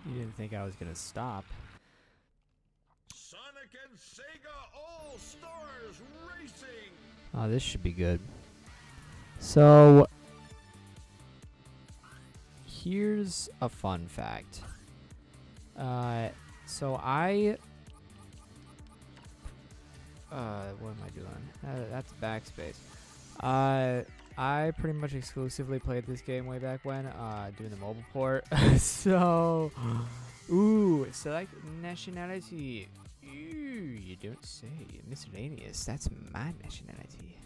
You didn't think I was gonna stop. Sonic and Sega All Stars Racing! Oh, this should be good. So, here's a fun fact. So I... what am I doing? That's backspace. I pretty much exclusively played this game way back when, doing the mobile port. So, ooh, select nationality. Ooh, you don't say. Miscellaneous. That's my nationality.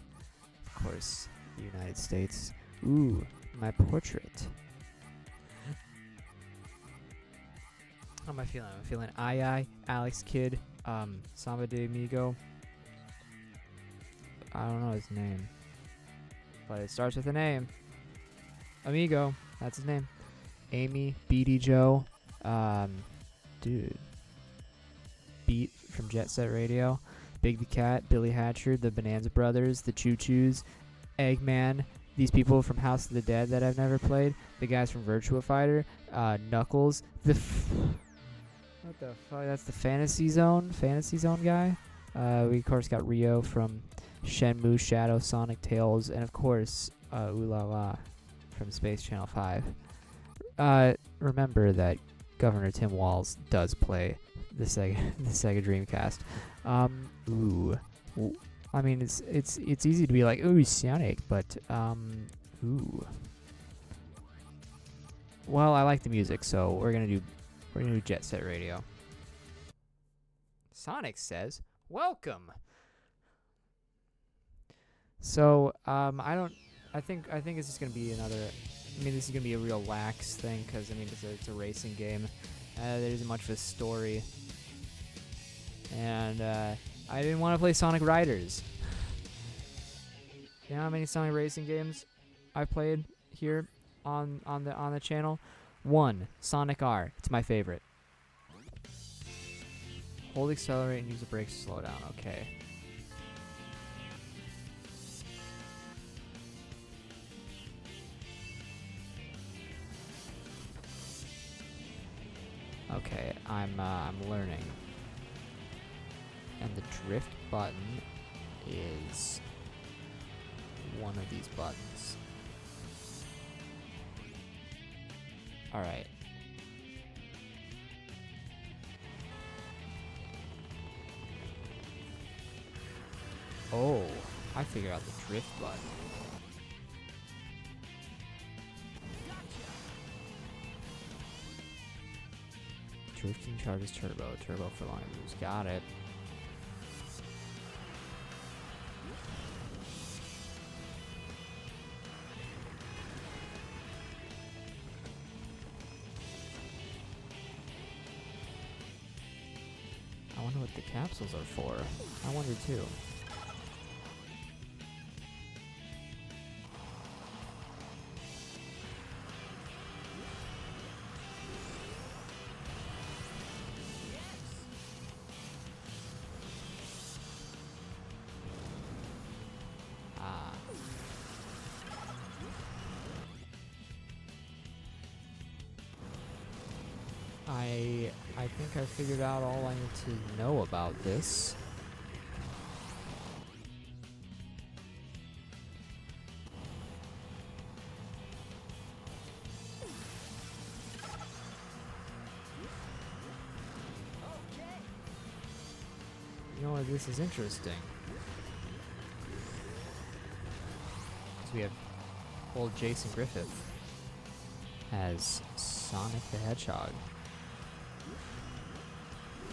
Of course, the United States. Ooh, my portrait. How am I feeling? I'm feeling Alex Kidd, Samba de Amigo. I don't know his name, but it starts with a name. Amigo, that's his name. Amy, Beatty Joe, dude. Beat from Jet Set Radio, Big the Cat, Billy Hatcher, the Bonanza Brothers, the Choo Choos, Eggman, these people from House of the Dead that I've never played, the guys from Virtua Fighter, Knuckles, what the fuck? That's the Fantasy Zone guy. We of course got Rio from Shenmue, Shadow, Sonic, Tails, and of course, Ooh La La from Space Channel 5. Remember that Governor Tim Walz does play the Sega Dreamcast. Ooh. I mean, it's easy to be like, ooh, Sonic, but ooh. Well, I like the music, so we're gonna do Jet Set Radio. Sonic says, "Welcome." So, I think it's just gonna be another. I mean, this is gonna be a real lax thing because I mean, it's a racing game. There isn't much of a story, and I didn't want to play Sonic Riders. You know how many Sonic racing games I've played here on the channel? 1, Sonic R. It's my favorite. Hold accelerate and use the brakes to slow down. Okay. Okay, I'm learning. And the drift button is one of these buttons. All right. Oh, I figured out the drift button. Drifting charges turbo for long moves. Got it. I wonder what the capsules are for. I wonder too. I think I figured out all I need to know about this. You know what, this is interesting. So we have old Jason Griffith as Sonic the Hedgehog.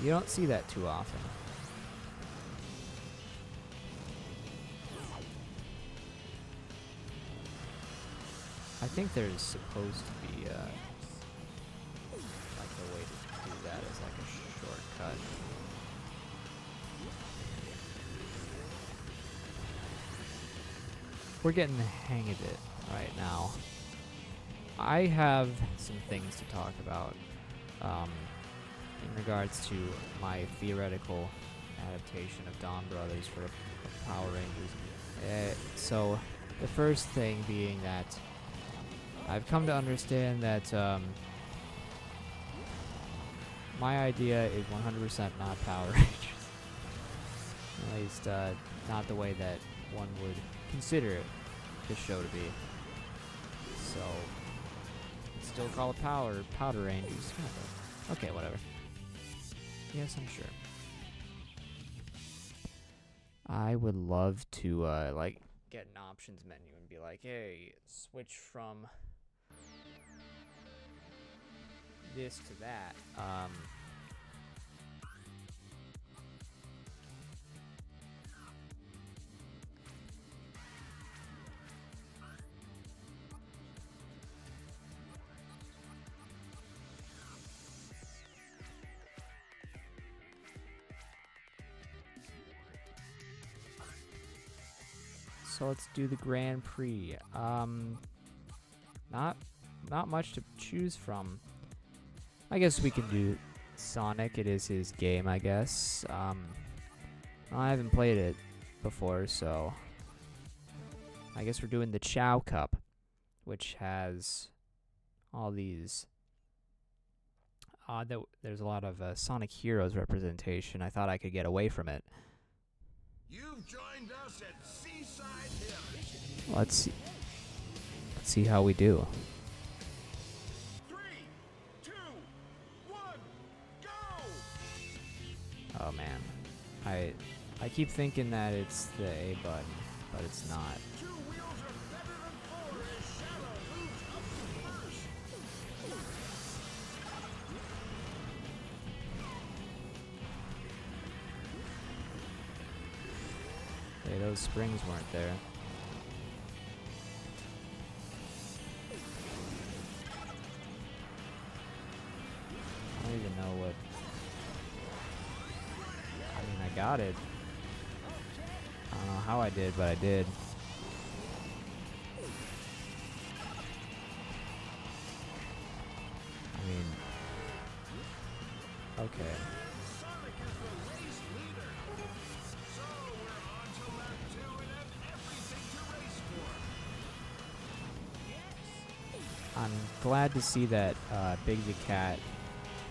You don't see that too often. I think there's supposed to be like a way to do that as like a shortcut. We're getting the hang of it right now. I have some things to talk about in regards to my theoretical adaptation of Dawn Brothers for Power Rangers. So the first thing being that I've come to understand that my idea is 100% not Power Rangers. At least, not the way that one would consider this show to be. So, it's still call it Powder Rangers. Okay, whatever. Yes, I'm sure. I would love to, like, get an options menu and be like, hey, switch from this to that. So let's do the Grand Prix. Not much to choose from. I guess we can do Sonic. It is his game, I guess. I haven't played it before, so I guess we're doing the Chow Cup, which has all these. There's a lot of Sonic Heroes representation. I thought I could get away from it. You've joined us at Seaside Hills. Let's see how we do. 3, 2, 1, go! Oh man, I keep thinking that it's the A button, but it's not. 2 wheels are better than 4 as Shadow moves up to first. Hey, those springs weren't there. I don't even know what. I mean, I got it. I don't know how I did, but I did. I mean, okay. Sonic is the race leader. So we're on to lap 2 and have everything to race for. I'm glad to see that Big the Cat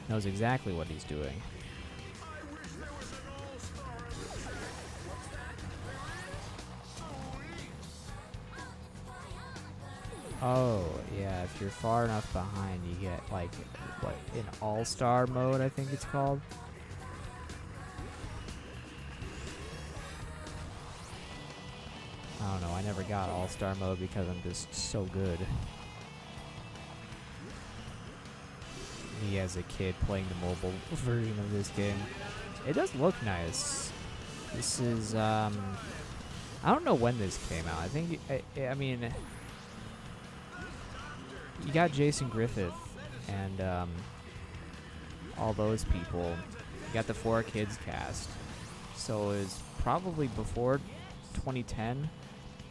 knows exactly what he's doing. I wish there was an all-star on the track. What's that? There is? Sweet. Oh, yeah, if you're far enough behind, you get, like, what, in all-star mode, I think it's called. I don't know, I never got all-star mode because I'm just so good. Me as a kid playing the mobile version of this game. It does look nice. This is, I don't know when this came out. I think, I mean, you got Jason Griffith and all those people. You got the 4Kids cast. So it was probably before 2010.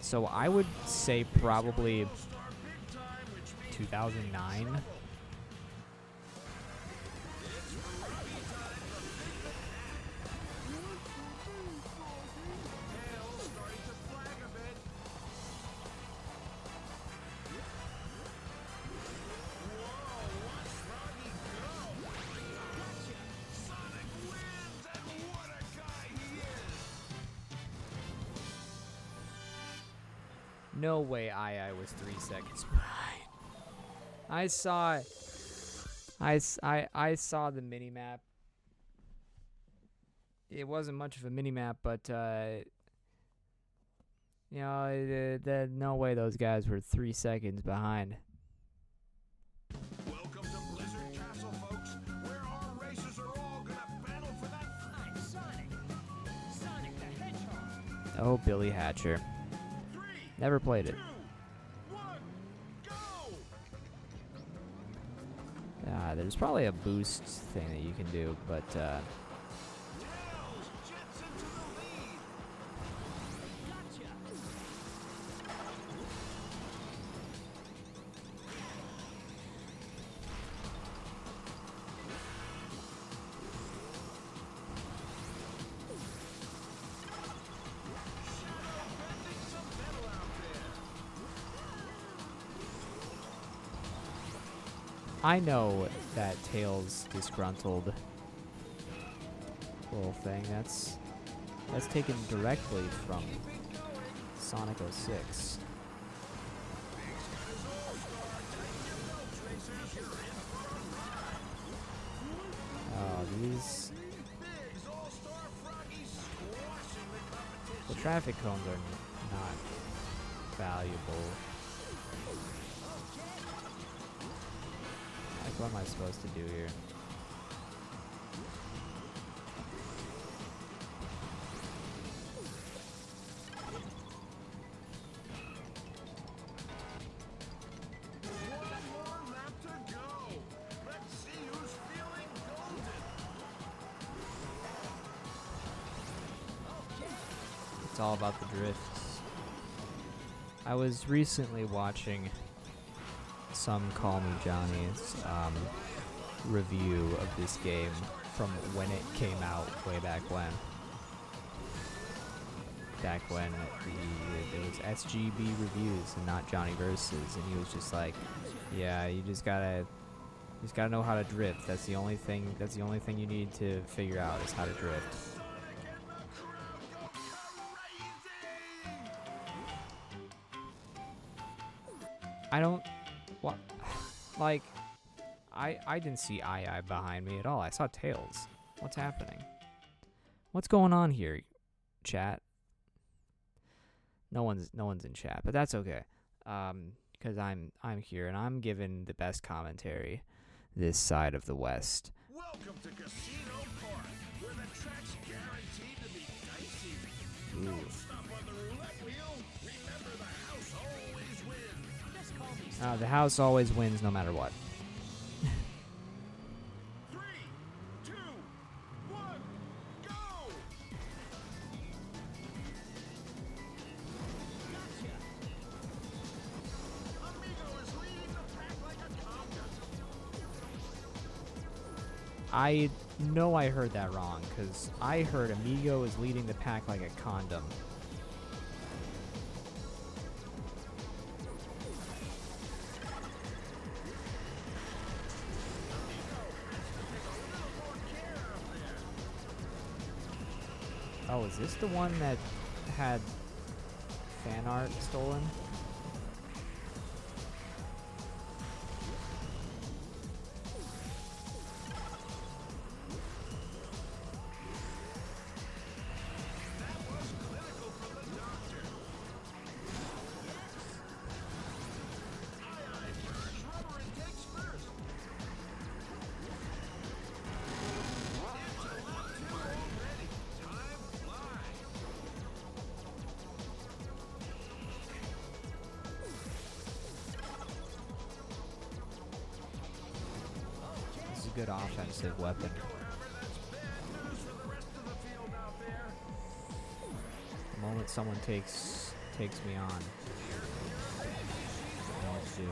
So I would say probably 2009. No way I was 3 seconds behind. I saw the mini-map. It wasn't much of a mini-map, but you know, no way those guys were 3 seconds behind. Welcome to Blizzard Castle, folks, where our racers are all gonna battle for that. I'm Sonic. Sonic the Hedgehog. Oh, Billy Hatcher. 3, Never played it. 2, 1, go! There's probably a boost thing that you can do, but Tails jets into the lead. Gotcha. Shadow bending some metal out there. I know that Tails disgruntled little thing. That's taken directly from Sonic 06. Oh, these... The traffic cones are not valuable. Like, what am I supposed to do here? It's all about the drifts. I was recently watching some Call Me Johnny's review of this game from when it came out way back when. Back when it was SGB reviews and not Johnny Versus, and he was just like, "Yeah, you just gotta know how to drift. That's the only thing. That's the only thing you need to figure out is how to drift." I don't, what, like, I didn't see Ai behind me at all. I saw Tails. What's happening? What's going on here, chat? No one's in chat, but that's okay. Because I'm here and I'm giving the best commentary this side of the West. Welcome to Casino Park, where the track's guaranteed to be dicey. Ooh. Don't stop on the roulette wheel. Remember, the house always wins. Just call me. The house always wins no matter what. 3, 2, 1, go! Gotcha. Amigo is leading the pack like a conga. I know I heard that wrong, because I heard Amigo is leading the pack like a condom. Oh, is this the one that had fan art stolen? Good offensive weapon. The moment someone takes me on, I know what to do.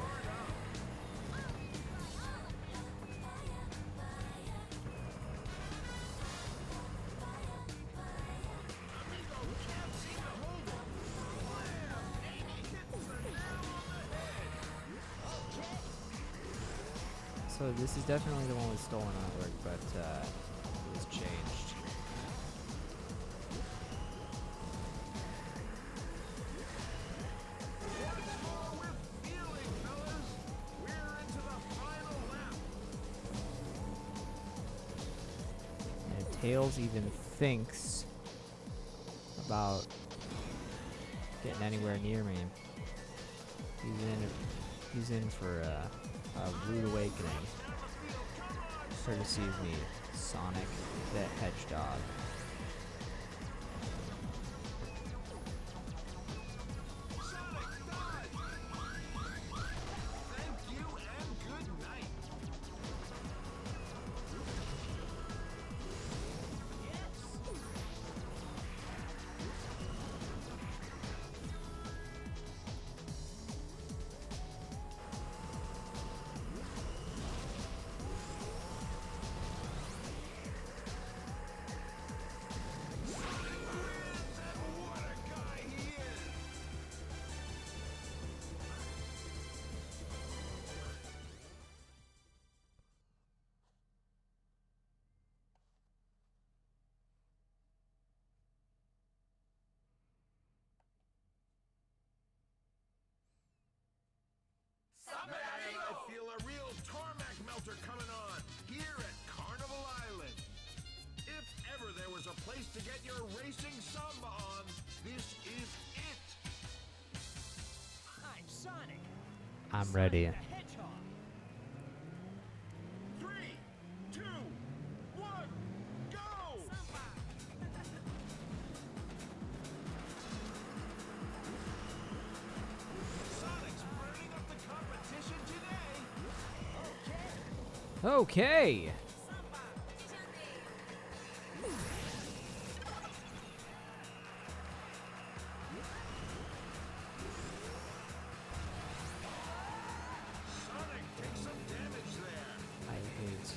So this is definitely the one with stolen artwork, but it was changed. And Tails even thinks about getting anywhere near me. He's in for a rude awakening, courtesy of me, Sonic the Hedgehog. Thank you and good night. are coming on here at Carnival Island. If ever there was a place to get your racing samba on, this is it. I'm Sonic. I'm ready. Sonic the Hedgehog. 3, 2, 1, go! Sonic's burning up the competition today. Okay. Sonic takes some damage there. I hate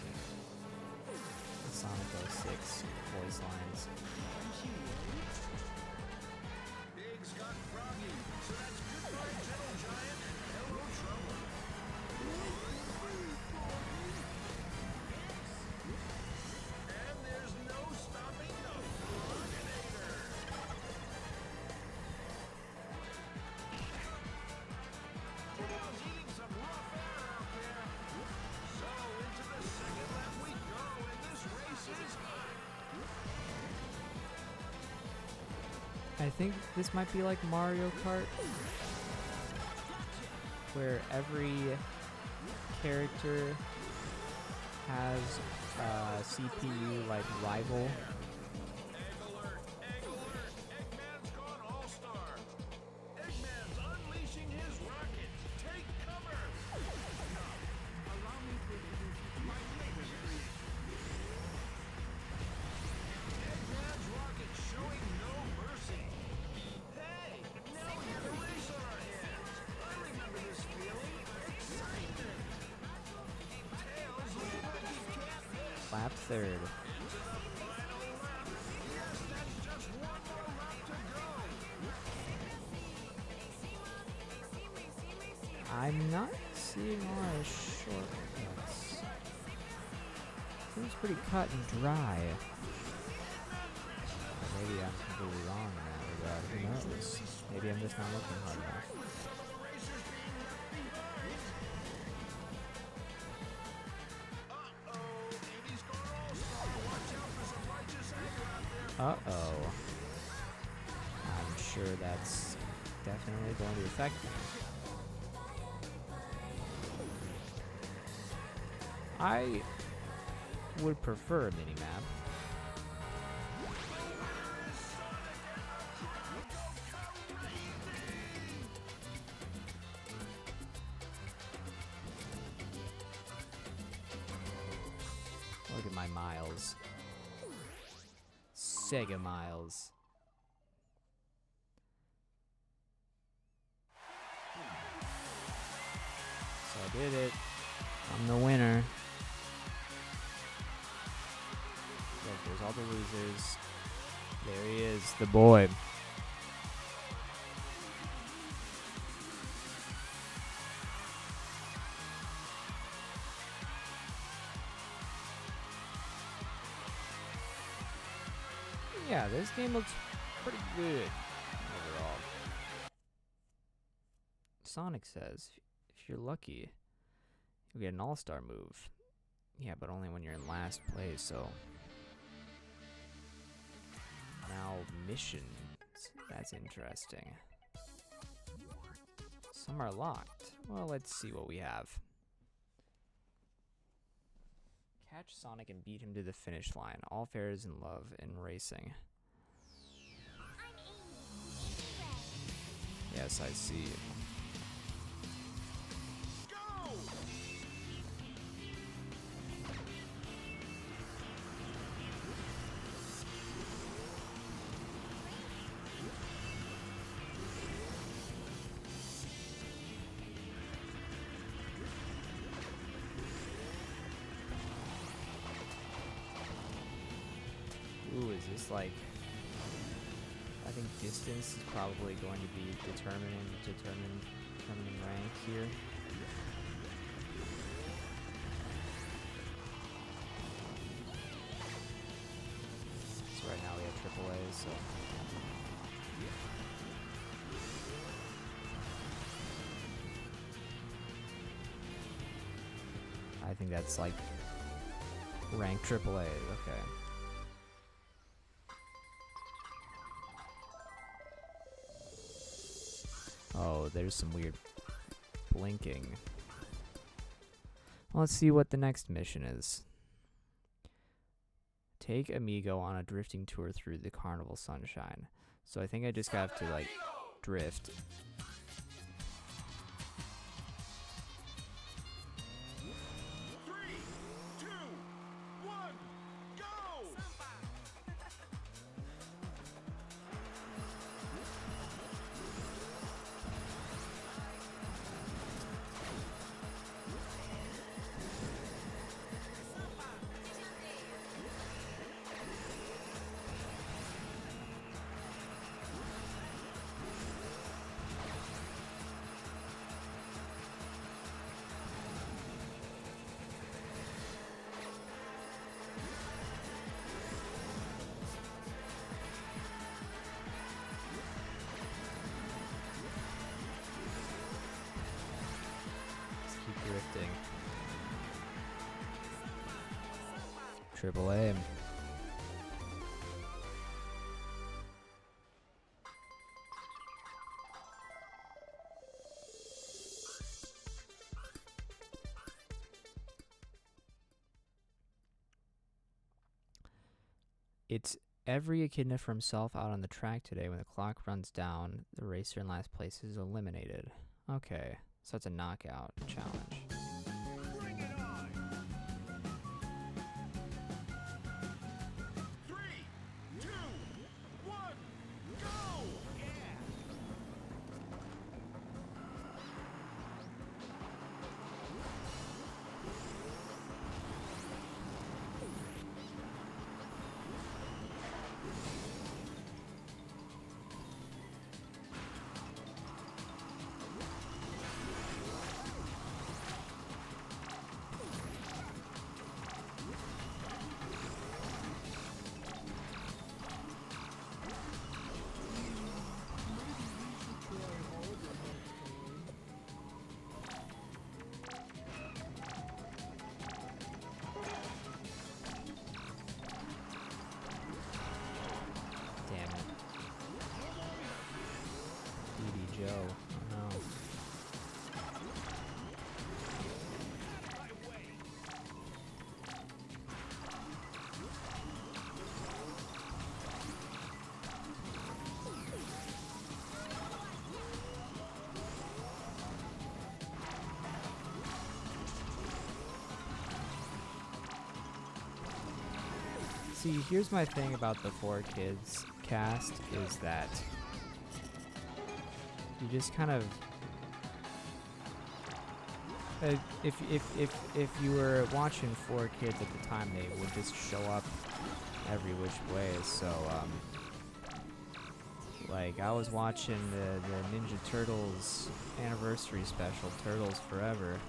the Sonic 06 voice lines. Big's got Froggy, so that's goodbye, Gentle Giant, and hello, Trouble. And there's no stopping the Froginator. Tails eating some rough air out there. So into the second lap we go, and this race is hot. I think this might be like Mario Kart, where every character has a CPU like rival. Egg alert! Egg alert! Eggman's gone all-star! Eggman's unleashing his rockets! Take cover! Allow me to introduce you to my latest creation. Eggman's rocket showing no mercy. Hey! Now we have a race on our hands! I remember this feeling! Excitement! Tails looking like he can't miss! Lap third. Into the final lap. Yes, that's just one more lap to go. I'm not seeing a lot of shortcuts. Seems pretty cut and dry. Or maybe I'm completely wrong in that regard. Who knows? Maybe I'm just not looking hard enough. Some of the racers being left behind. Uh-oh, Amy's gone all-star. Watch out for some righteous anger out there. Uh-oh. I'm sure that's definitely going to affect me. I would prefer a mini-map. Look at my miles. Sega miles. So I did it. I'm the winner. Look, there's all the losers. There he is, the boy. Yeah, this game looks pretty good overall. Sonic says, if you're lucky, you'll get an all-star move. Yeah, but only when you're in last place, so... Now, missions. That's interesting. Some are locked. Well, let's see what we have. Catch Sonic and beat him to the finish line. All fair is in love in racing. Yes, I see. Go! Ooh, is this like... I think distance is probably going to be determining rank here. So right now we have AAA, so... I think that's like rank AAA. Okay. Oh, there's some weird blinking. Let's see what the next mission is. Take Amigo on a drifting tour through the carnival sunshine. So I think I just have to like drift. 3, 2, 1, go! Let's keep drifting. Triple A. It's every echidna for himself out on the track today. When the clock runs down, the racer in last place is eliminated. Okay, so it's a knockout challenge. Bring it on! 3, 2, 1, go! Yeah! Damn it. BD Joe. Oh no. See, here's my thing about the 4Kids cast is that you just kind of if you were watching 4Kids at the time, they would just show up every which way. So like I was watching the Ninja Turtles anniversary special, Turtles Forever,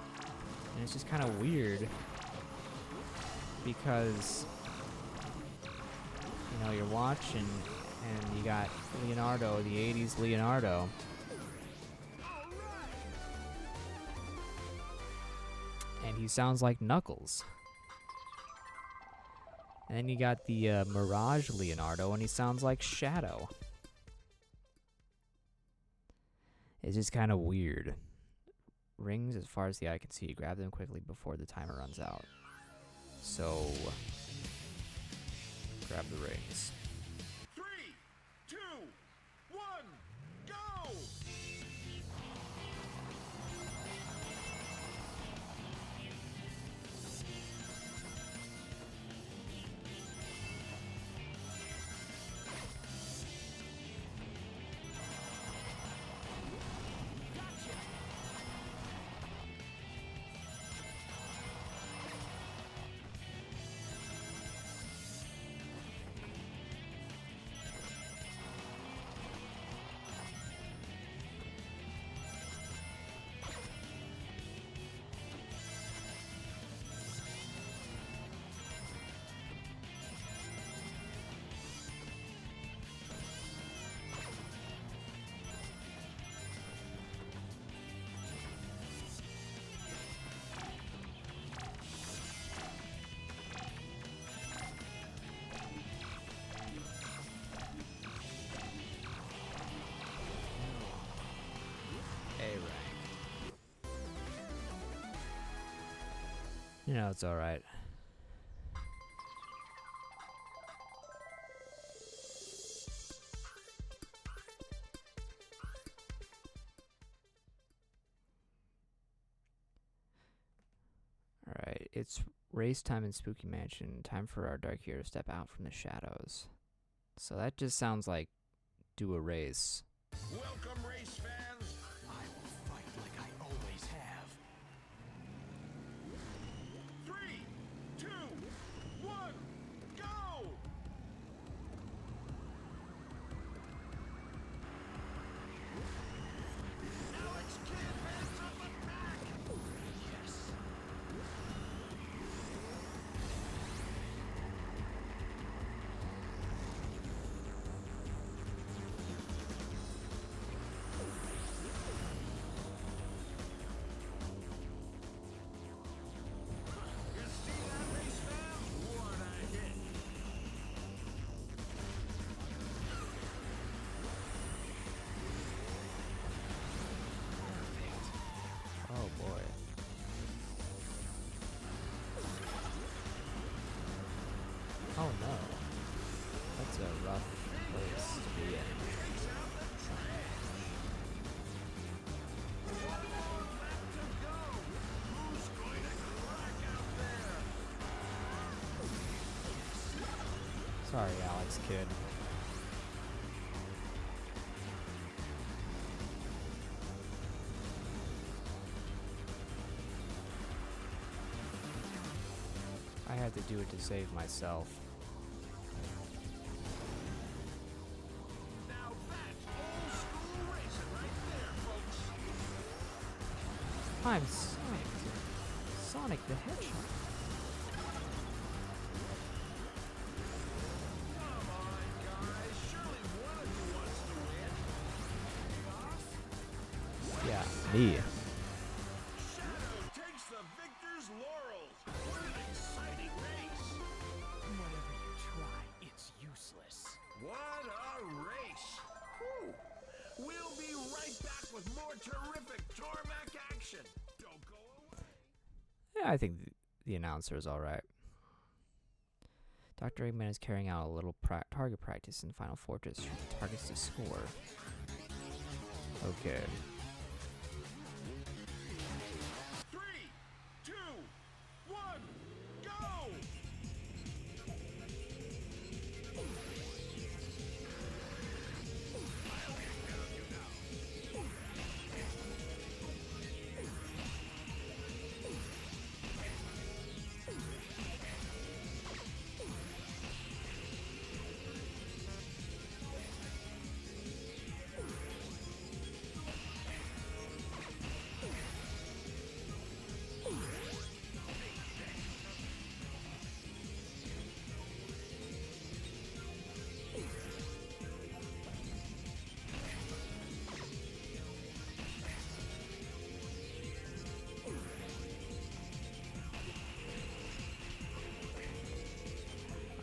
and it's just kind of weird because you know, you're watching and you got Leonardo, the 80s Leonardo. And he sounds like Knuckles. And then you got the Mirage Leonardo and he sounds like Shadow. It's just kind of weird. Rings as far as the eye can see. Grab them quickly before the timer runs out. So grab the rings. 3, 2, 1, go! You know, it's alright. Alright, it's race time in Spooky Mansion. Time for our dark hero to step out from the shadows. So that just sounds like do a race. Welcome, race fans. I will fight like I always have. 3, 2, 1, go! Alex Kidd has up the back. Yes. You see that, race fam? What a hit! Oh boy. Oh no. That's a rough place to be in. Takes out the trash. One more lap to go. Who's going to crack out there? Sorry, Alex Kidd. I had to do it to save myself. Now that's old school racing right there, folks. I'm Sonic. Sonic the Hedgehog. Come on, guys. Surely one of you wants to win. Yeah, me. Shadow takes the victor's laurels. What an exciting race. Whatever you try, it's useless. What a race. Whew. We'll be right back with more terrific tarmac action. Don't go away. Yeah, I think the announcer is alright. Dr. Eggman is carrying out a little target practice in Final Fortress. Targets to score. Okay. 3, 2, 1, go!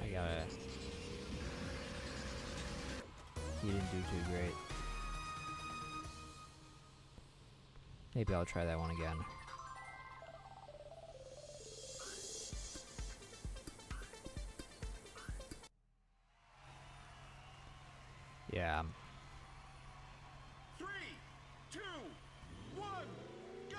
I gotta... He didn't do too great. Maybe I'll try that one again. Yeah. 3, 2, 1, go!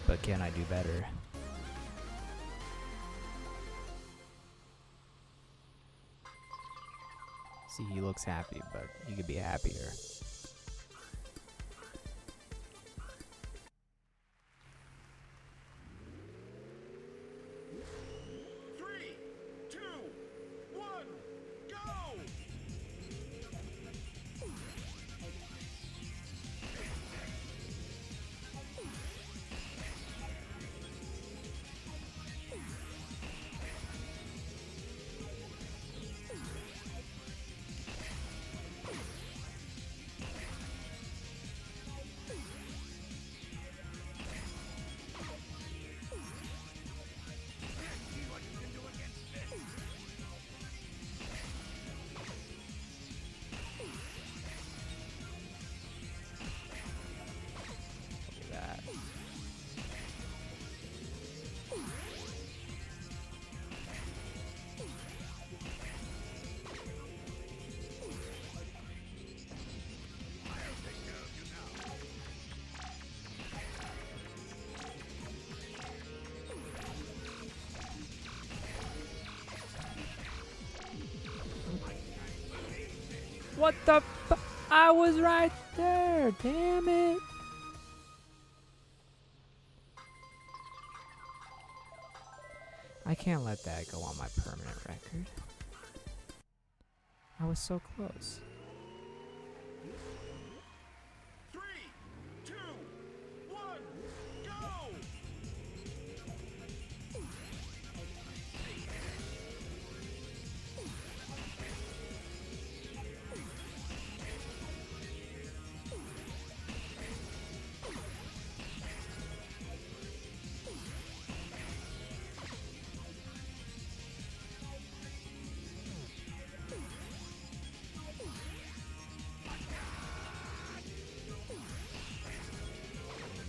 But can I do better? See, he looks happy, but he could be happier. Three, two, one, go! Look at that. What the I was right there, damn it. I can't let that go on my permanent record. I was so close. Three, two, one, go!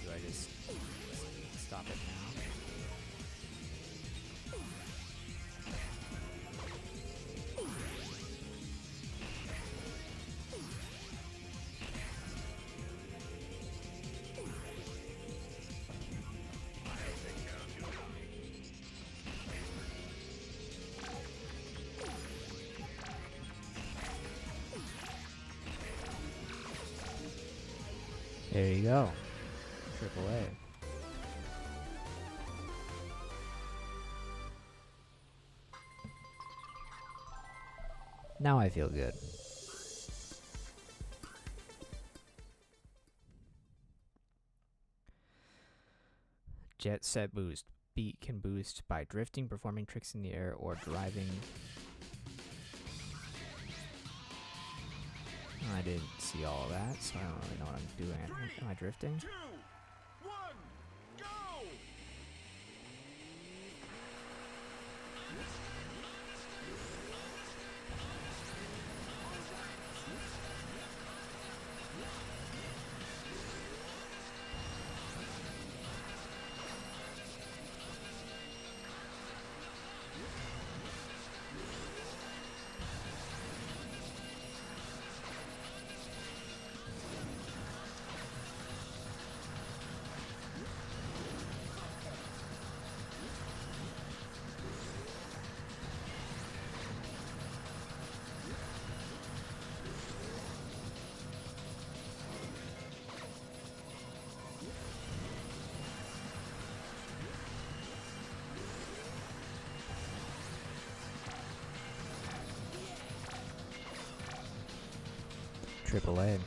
Do I just stop it now? There you go. Triple A. Now I feel good. Jet Set Boost. Beat can boost by drifting, performing tricks in the air, or driving. I didn't see all of that, so I don't really know what I'm doing. Am I drifting? Two, one, go! Triple A.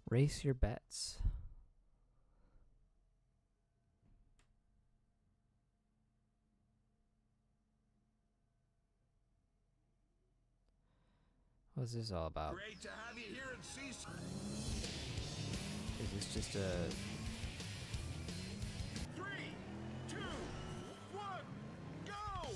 Race your bets. What's this all about? Great to have you here at Seaside. Is this just a... Three, two, one, go!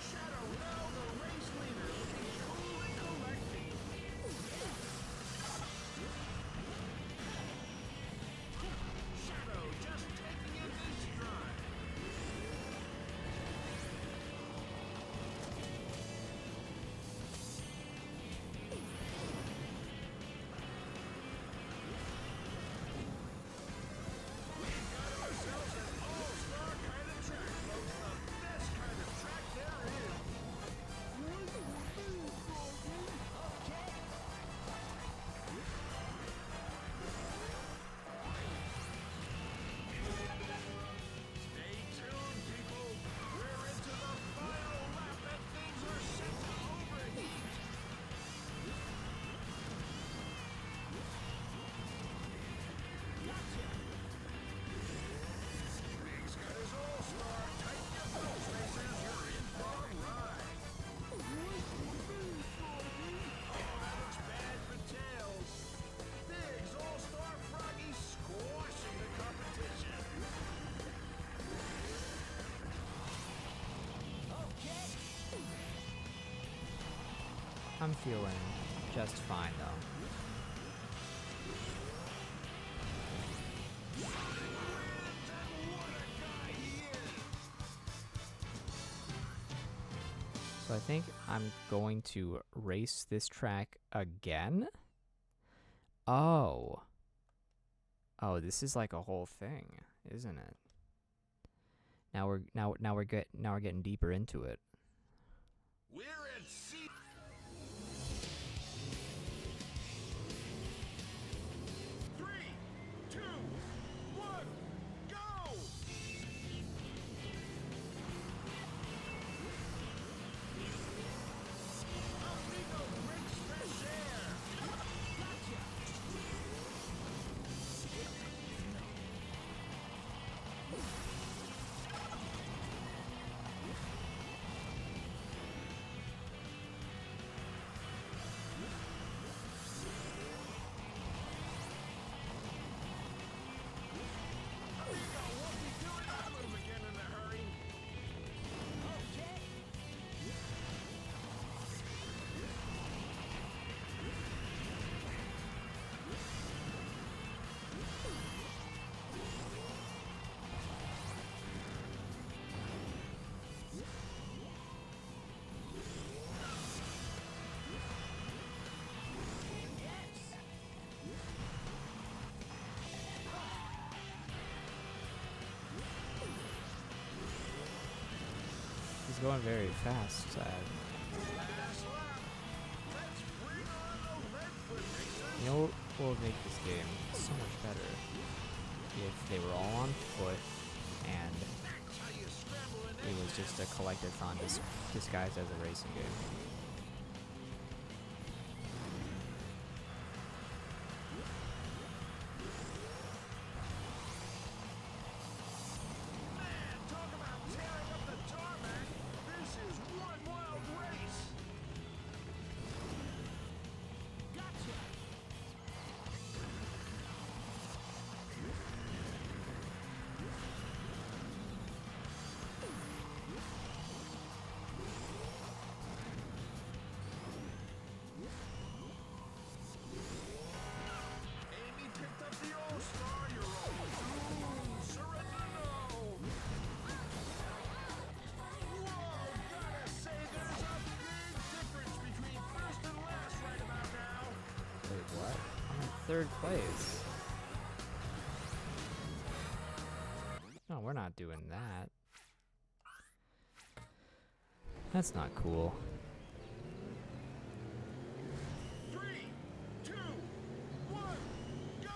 Shadow now the race leader, looking cool and collected. Shadow just taking it in stride. I'm feeling just fine though. So I think I'm going to race this track again. Oh. Oh, this is like a whole thing, isn't it? Now we're getting deeper into it. We're at sea. 3, 2, 1, go! Amigo breaks fresh air. Gotcha. Amigo, won't be doing that move again in a hurry. Okay. He's going very fast. Last lap. Let's bring on the Leadfoot racers. You know what would make this game so much better? If they were all on foot and That's how you scramble an it was just a collectathon disguised as a racing game. Man, talk about tearing up the tarmac. This is one wild race. Gotcha. Amy picked up the All-Star. You're all surrender no. Whoa, gotta say there's a big difference between first and last right about now. Wait, what? I'm in third place. No, we're not doing that. That's not cool. 3, 2, 1, go!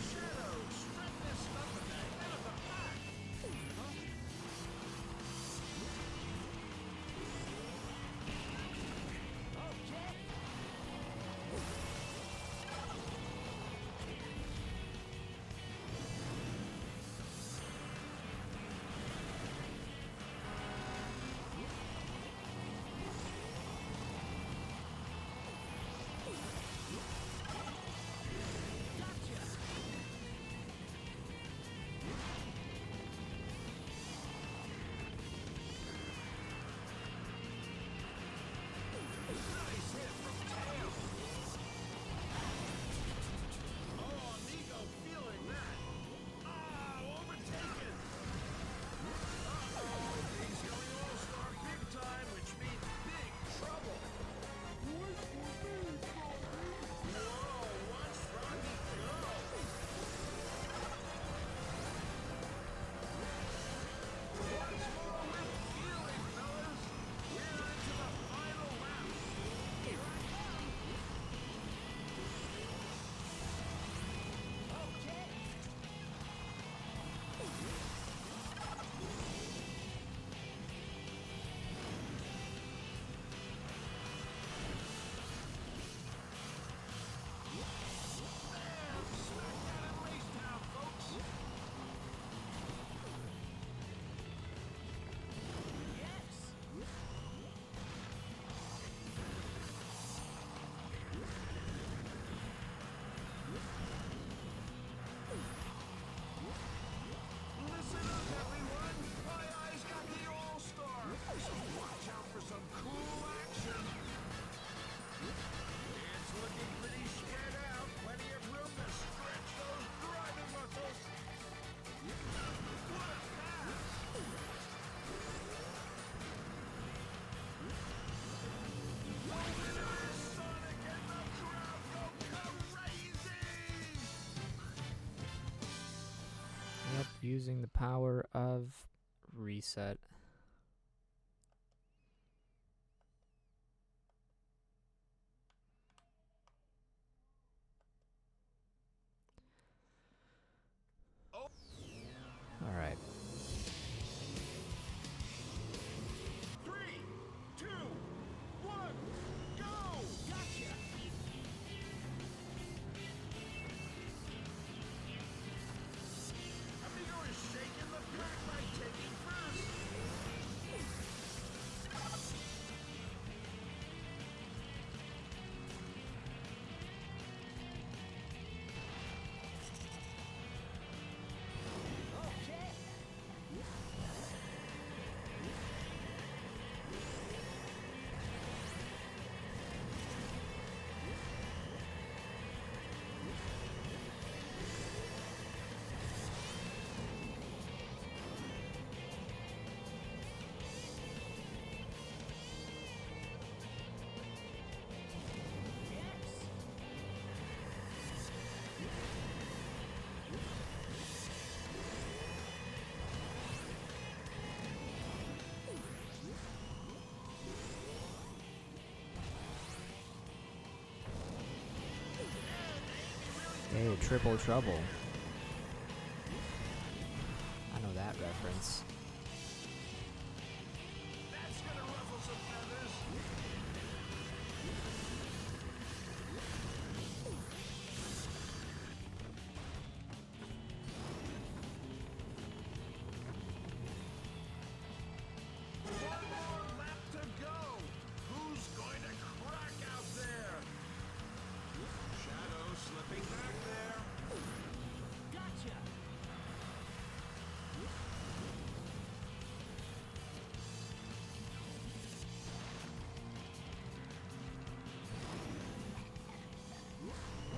Shadow, strip this stuff at the head of the pack. Okay. using the power of reset. All right. 3, 2, 1, go! Gotcha! Amigo is shaking the pack by taking first. Okay! Yes! Hey, triple trouble. I know that reference. That's gonna ruffle some feathers. One more lap to go. Who's going to crack out there? Shadow slipping back there. Gotcha!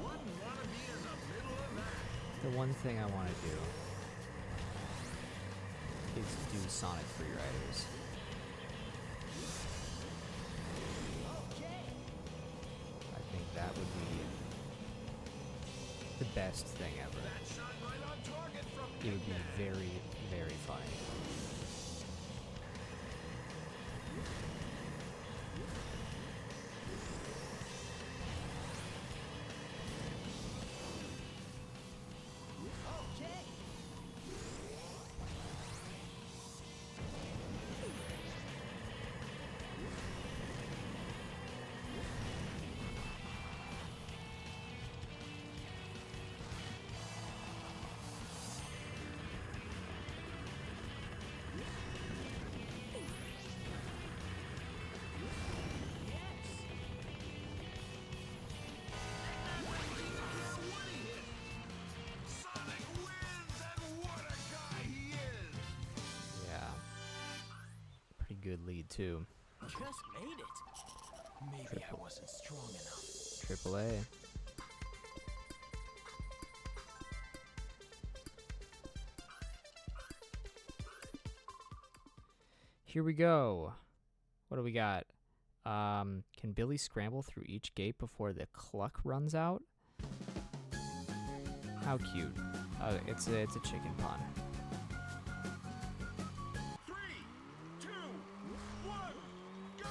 Wouldn't want to be in the middle of that. The one thing I want to do is do Sonic Free Riders. Okay! I think that would be the best thing ever. That shot right on target from It would be Eggman. very, very funny. Okay! Yes! What he hit. Sonic wins, and what a guy he is. Yeah. Pretty good lead, too. Just made it. Maybe I wasn't strong enough. Triple A. Here we go. What do we got? Can Billy scramble through each gate before the cluck runs out? How cute. It's a chicken pun. 3, 2, 1, go!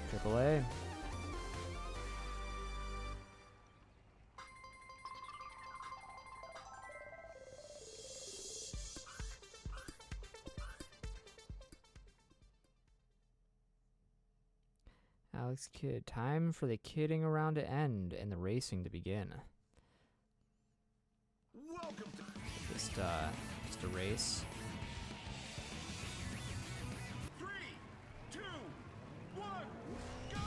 Triple A. Alex Kidd. Time for the kidding around to end and the racing to begin. Welcome to Just a race. 3, 2, 1, go!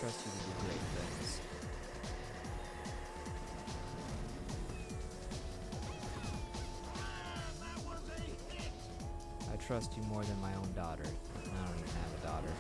trust you to do great things. That was a hit! I trust you more than my own daughter. I don't even have a daughter.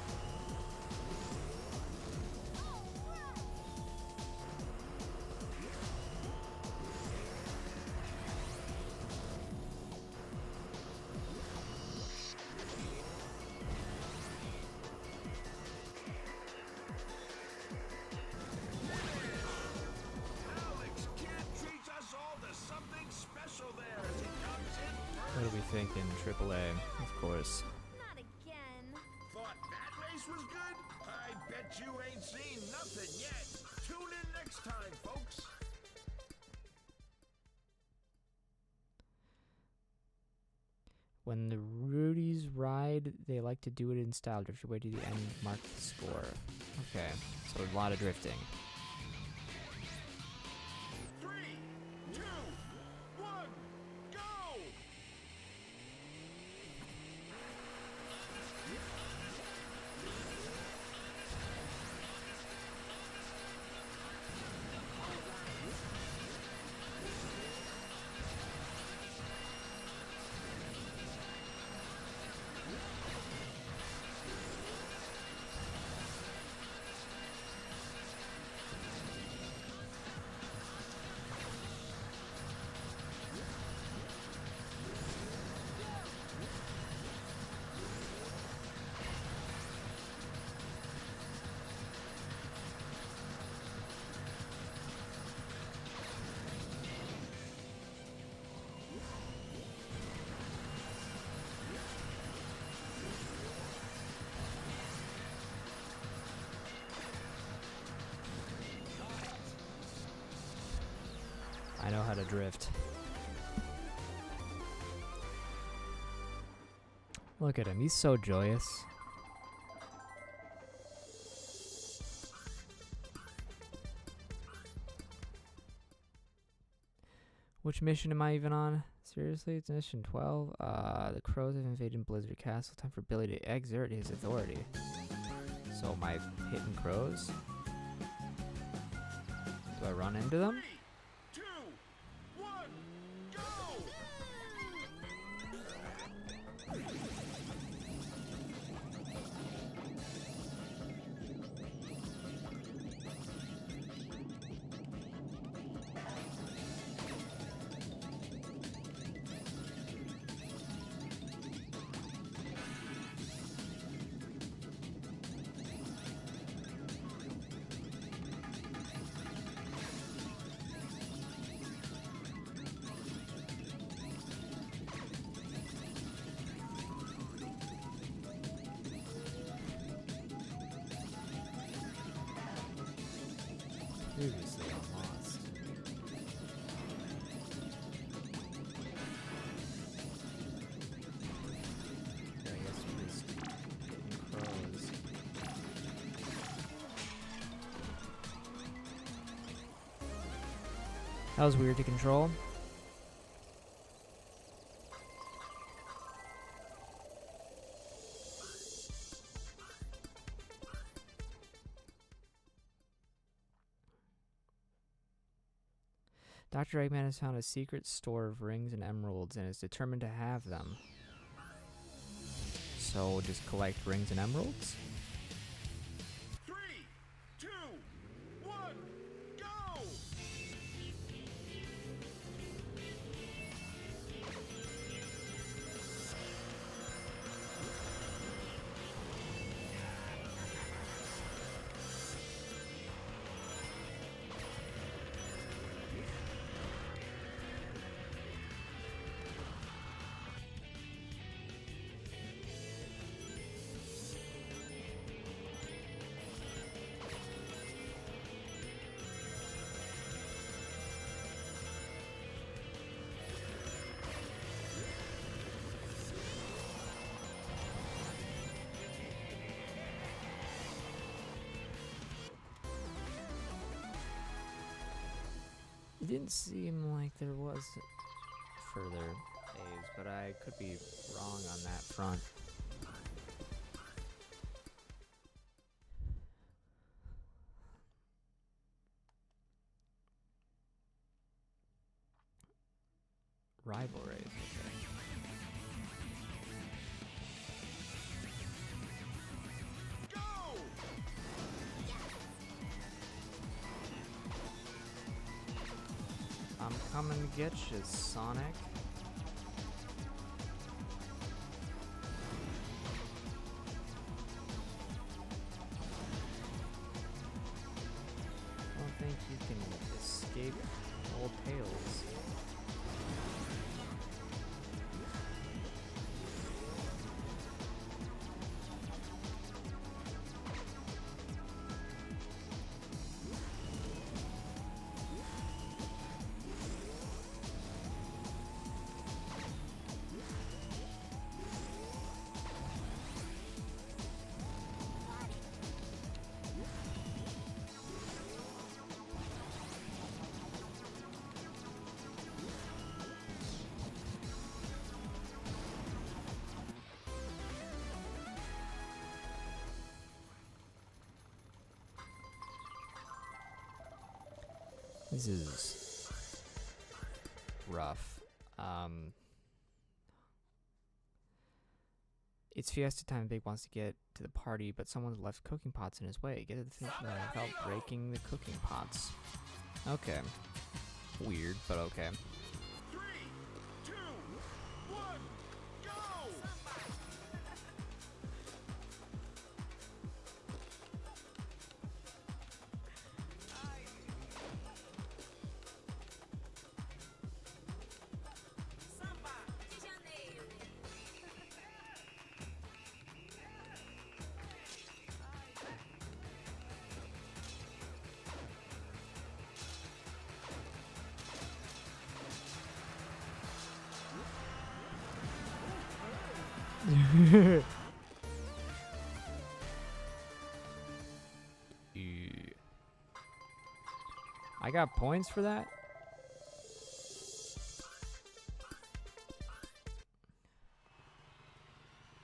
Alex Kidd treats us all to something special there as he comes in first. What are we thinking? AAA, of course. Not again. Thought that race was good? I bet you ain't seen nothing yet. Tune in next time, folks. When the Rudies ride, they like to do it in style. Drift your way to the end, mark the score. Okay, so a lot of drifting. 3, 2, 1, go! I know how to drift. Look at him, he's so joyous. Which mission am I even on? Seriously, it's mission 12. The crows have invaded Blizzard Castle. Time for Billy to exert his authority. So am I hitting crows? Do I run into them? 3, 2, 1, go! Previously on Lost. Okay, I guess we're just getting crows. That was weird to control. Dr. Eggman has found a secret store of rings and emeralds and is determined to have them. So just collect rings and emeralds? 3, 2, 1, go! It didn't seem like there was further A's, but I could be wrong on that front. Rivalries. Okay. Go! I'm coming to get you, Sonic. I don't think you can escape old Tails. This is rough. It's Fiesta time. Big wants to get to the party, but someone's left cooking pots in his way. Get to the finish line without breaking the cooking pots. Okay. Weird, but okay. 3, 2, 1, go! Yeah. I got points for that?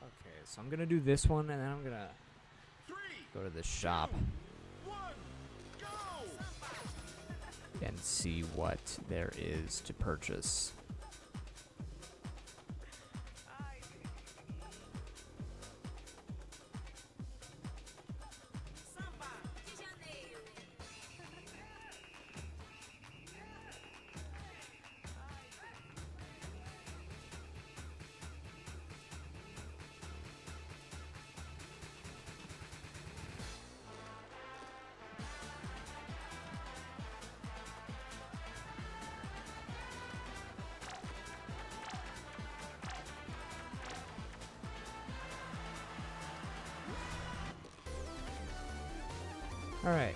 Okay, so I'm gonna do this one and then I'm gonna 3, go to the shop 1, go! and see what there is to purchase. All right.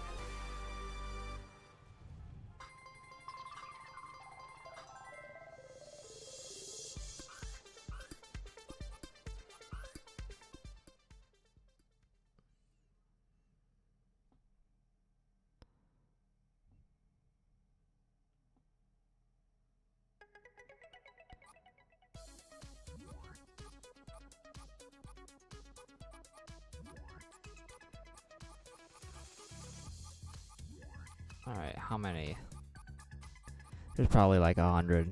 All right, how many? There's probably like 100.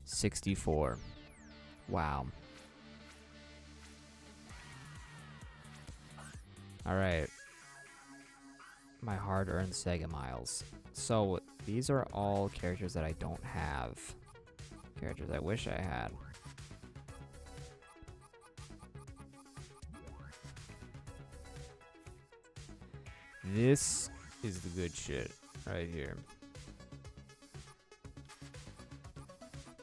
$64. Wow. All right. My hard-earned Sega miles. So these are all characters that I don't have. Characters I wish I had. This is the good shit right here.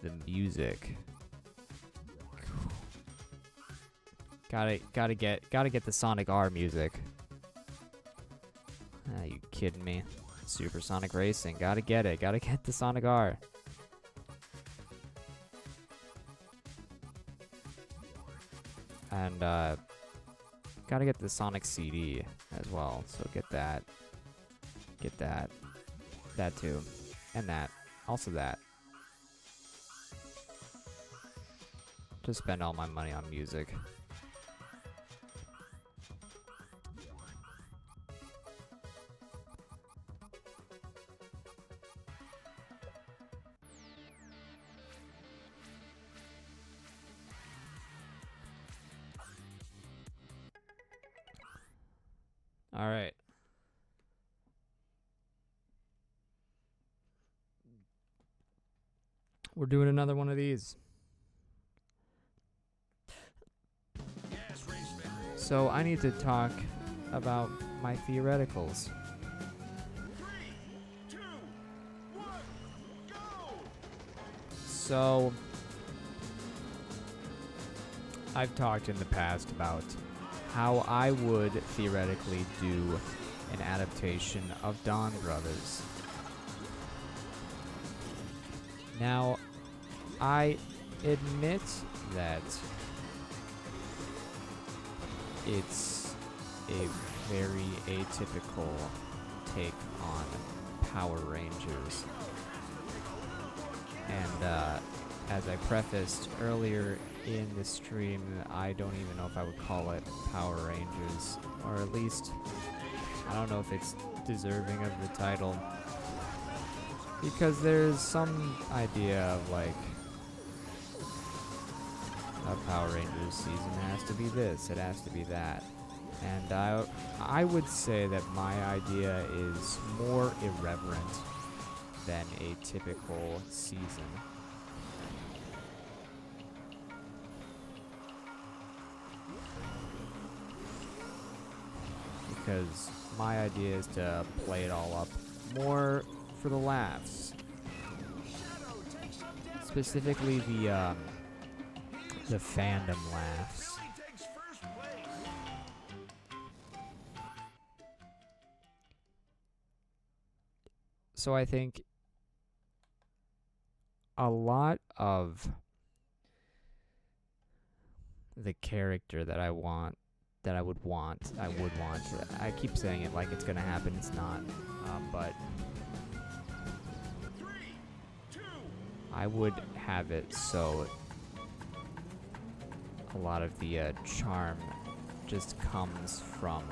The music. Gotta get the Sonic R music. Ah, you kidding me? Supersonic Racing. Gotta get it. Gotta get the Sonic R. And gotta get the Sonic CD as well. So get that. Get that. That too. And that. Also that. Just spend all my money on music. All right. We're doing another one of these. Yes, race fan. So I need to talk about my theoreticals. 3, 2, 1, go! So I've talked in the past about how I would theoretically do an adaptation of Dawn Brothers. Now, I admit that it's a very atypical take on Power Rangers. And as I prefaced earlier in the stream, I don't even know if I would call it Power Rangers, or at least I don't know if it's deserving of the title, because there's some idea of like a Power Rangers season has to be this, it has to be that, and I would say that my idea is more irreverent than a typical season. Because my idea is to play it all up more for the laughs. Specifically the fandom laughs. Billy takes first place. So I think a lot of the character that I would want, I keep saying it like it's gonna happen, it's not, but 3, 2, I would have it so a lot of the charm just comes from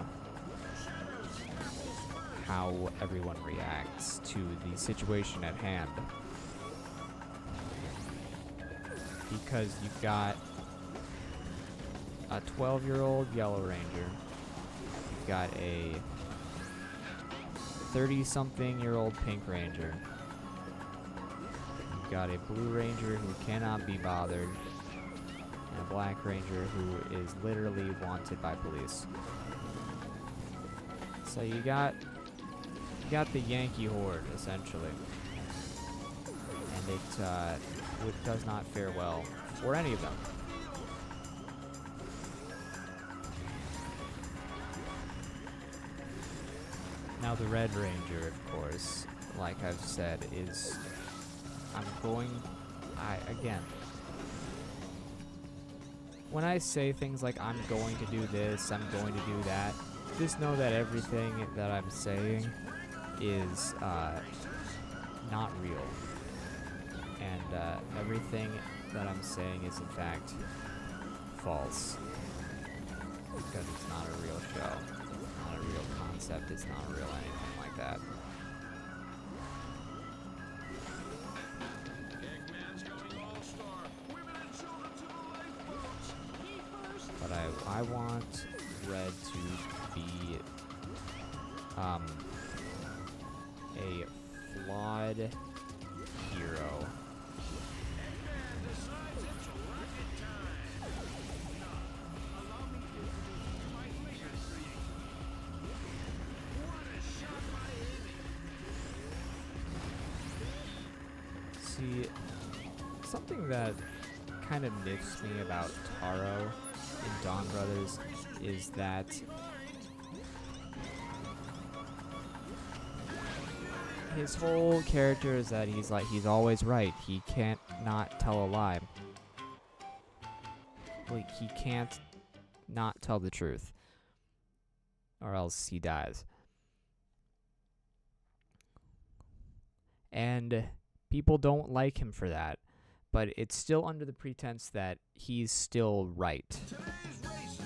how everyone reacts to the situation at hand. Because you've got a 12-year-old Yellow Ranger, you've got a 30-something-year-old Pink Ranger, you've got a Blue Ranger who cannot be bothered, and a Black Ranger who is literally wanted by police. So you got the Yankee horde, essentially, and it does not fare well for any of them. Now the Red Ranger, of course, like I've said, is again, when I say things like I'm going to do this, I'm going to do that, just know that everything that I'm saying is not real. And everything that I'm saying is in fact false. Because it's not a real show. It's not a real concept. It's not real anything like that. Eggman's going all-star. Women and children to the lifeboats. Me first. But I want Red to be a flawed hero. Eggman decides it's rocket time. Now, allow me to introduce my latest creation. What a shot by Amy. See, something that kind of nits me about Taro in Dawn Brothers is that his whole character is that he's always right. He can't not tell a lie. Like, he can't not tell the truth, or else he dies. And people don't like him for that, but it's still under the pretense that he's still right. Today's race.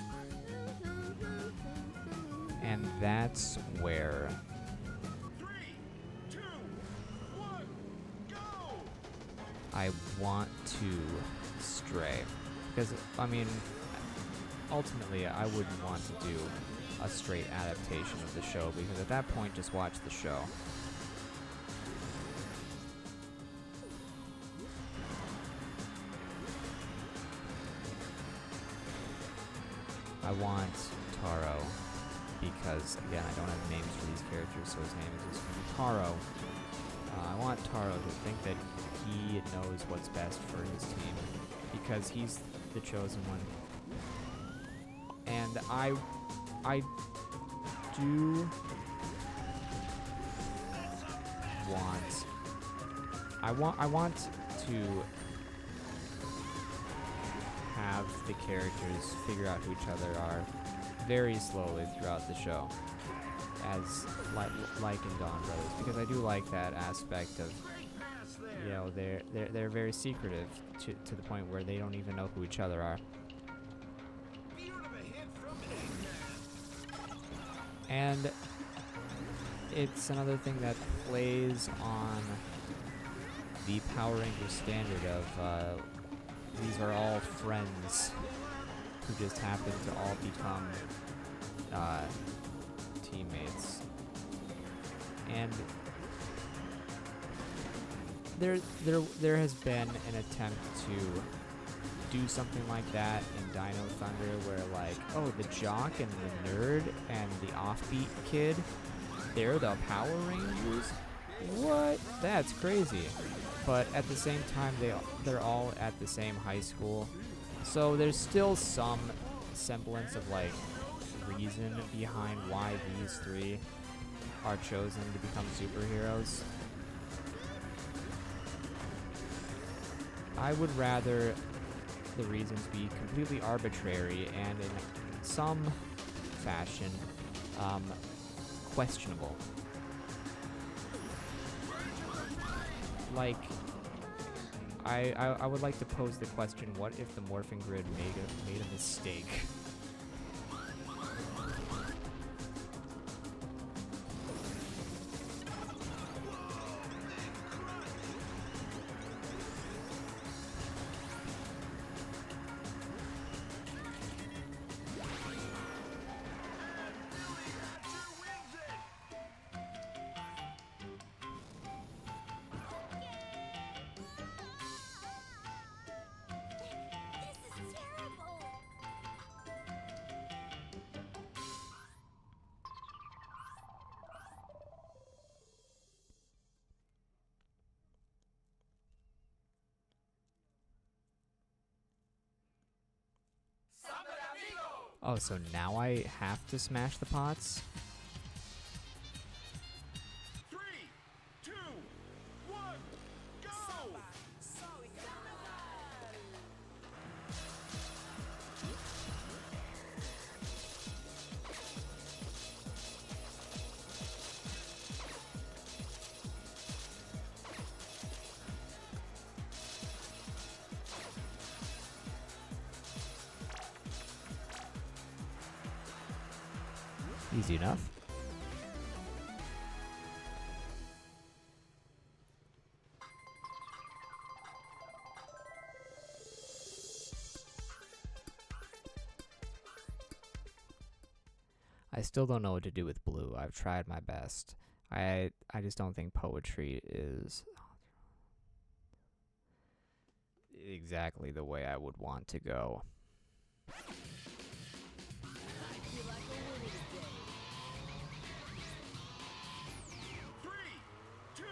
And that's where 3, 2, 1, go! I want to stray. Because, I mean, ultimately, I wouldn't want to do a straight adaptation of the show, because at that point, just watch the show. I want Taro because, again, I don't have names for these characters, so his name is just going to be Taro. I want Taro to think that he knows what's best for his team because he's the chosen one. And I do want to have the characters figure out who each other are very slowly throughout the show, as like in Dawn Brothers, because I do like that aspect of, you know, they're very secretive to the point where they don't even know who each other are. And it's another thing that plays on the Power Ranger standard of these are all friends who just happen to all become teammates. And there has been an attempt to do something like that in Dino Thunder, where like, oh, the jock and the nerd and the offbeat kid, they're the Power Rangers? What? That's crazy. But at the same time, they're all at the same high school, so there's still some semblance of like reason behind why these three are chosen to become superheroes. I would rather the reasons be completely arbitrary and in some fashion questionable. Like, I would like to pose the question, what if the morphing grid made a mistake? Oh, so now I have to smash the pots? 3, 2, 1, go! Easy enough. I still don't know what to do with blue. I've tried my best. I just don't think poetry is exactly the way I would want to go. 3, 2,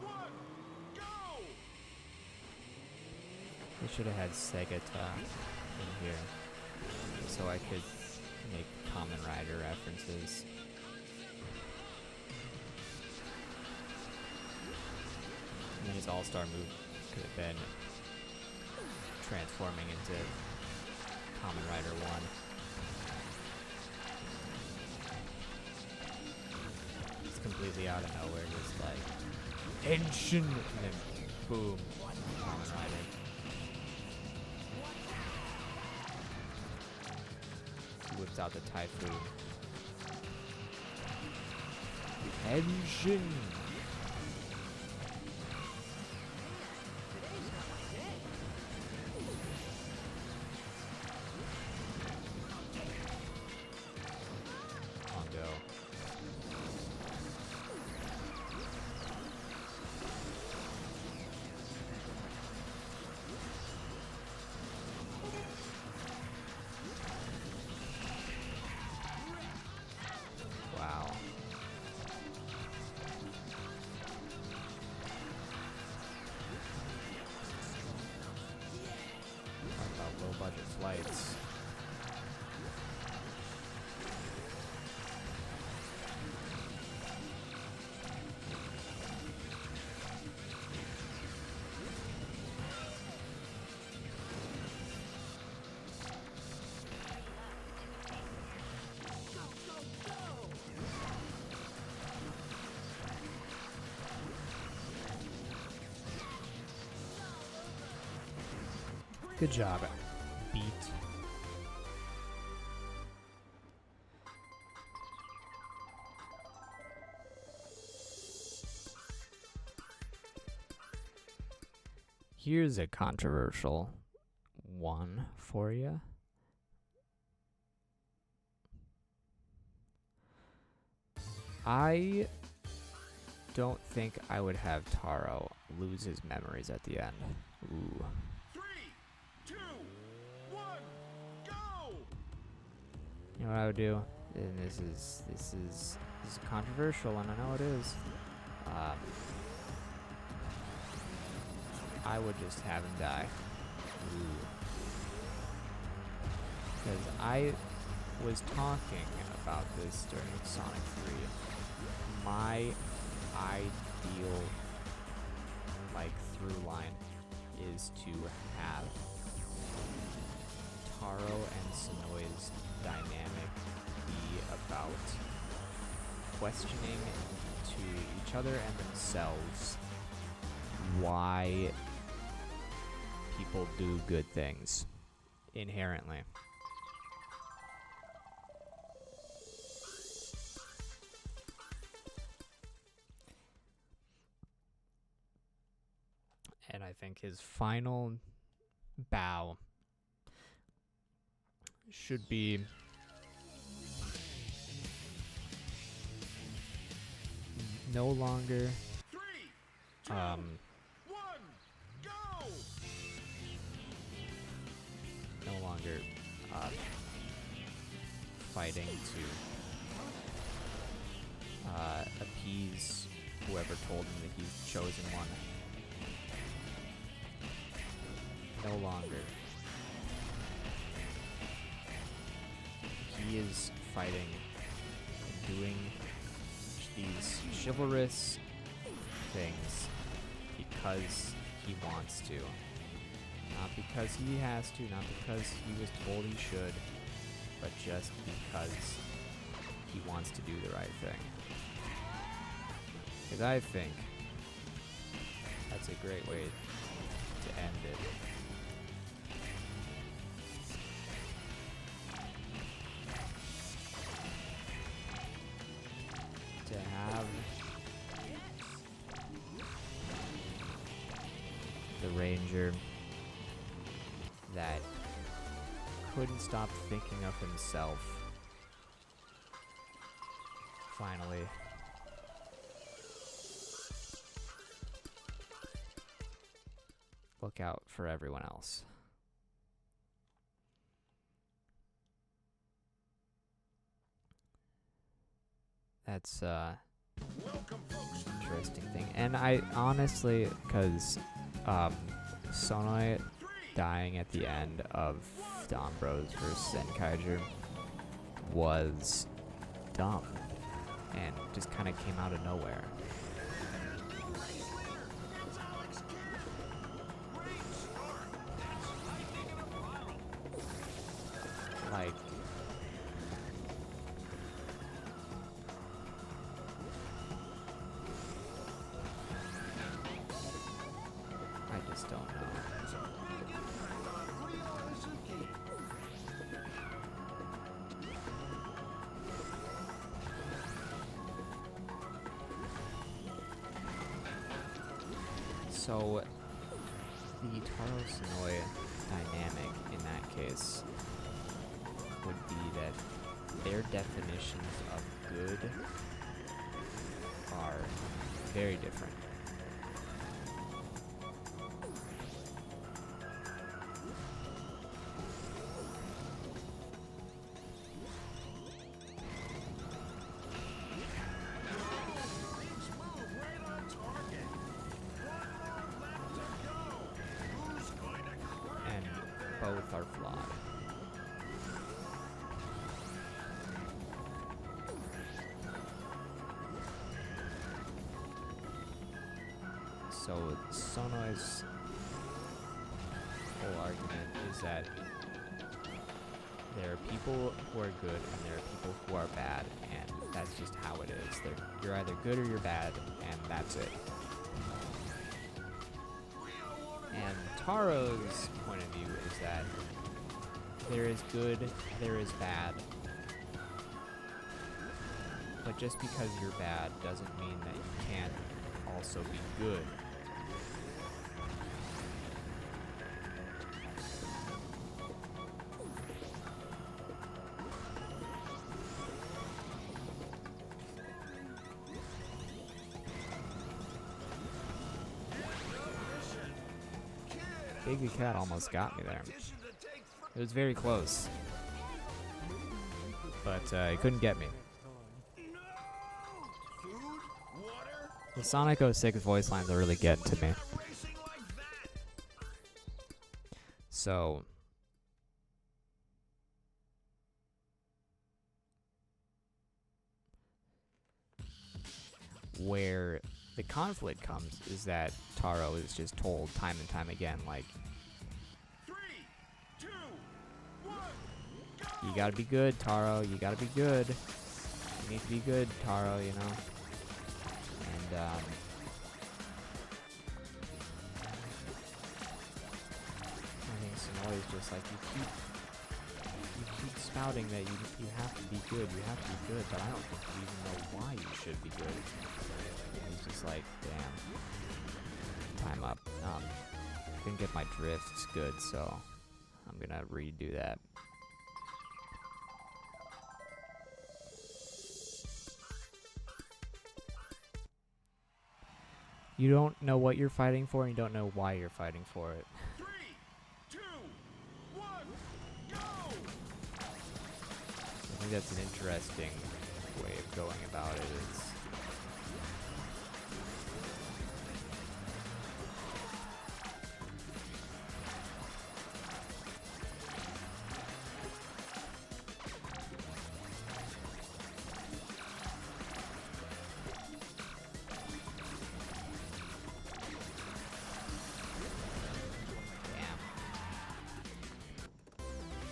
1, go! I should have had Sega talk in here so I could make Kamen Rider references. And then his all-star move could have been transforming into Kamen Rider 1. It's completely out of nowhere, just like, Henshin! And then, boom, Kamen Rider. He whips out the Typhoon. Henshin! Good job, Beat. Here's a controversial one for you. I don't think I would have Taro lose his memories at the end. Ooh. 3, 2, 1, go! You know what I would do? And this is controversial, and I know it is. I would just have him die. Because I was talking about this during Sonic 3. My ideal, through line is to have Taro and Sonoi's dynamic be about questioning to each other and themselves why people do good things inherently. And I think his final bow should be no longer 3, 2, 1, go! no longer fighting to appease whoever told him that he's chosen one. No longer. He is fighting and doing these chivalrous things because he wants to. Not because he has to, not because he was told he should, but just because he wants to do the right thing. Because I think that's a great way to end it. To have the Ranger that couldn't stop thinking of himself finally look out for everyone else. That's interesting thing. And I honestly, because Sonoi dying at the end of Dombros vs. Zenkaiger was dumb and just kind of came out of nowhere. Like, I just don't know. So, the Taro Sonoi dynamic in that case would be that their definitions of good are very different. And both are flawed. So Sonoi's whole argument is that there are people who are good and there are people who are bad, and that's just how it is. You're either good or you're bad, and that's it. And Taro's point of view is that there is good, there is bad. But just because you're bad doesn't mean that you can't also be good. Baby Cat almost got me there. It was very close. But he couldn't get me. The Sonic 06 voice lines are really getting to me. So where the conflict comes is that Taro is just told time and time again, like, 3, 2, 1, go! you gotta be good, Taro, you gotta be good. You need to be good, Taro, you know? And, I think Sonoy is just like, you keep spouting that you have to be good, but I don't think you even know why you should be good. And he's just like, damn. Time up. Couldn't get my drifts good, so I'm gonna redo that. You don't know what you're fighting for, and you don't know why you're fighting for it. 3, 2, 1, go! I think that's an interesting way of going about it. Damn.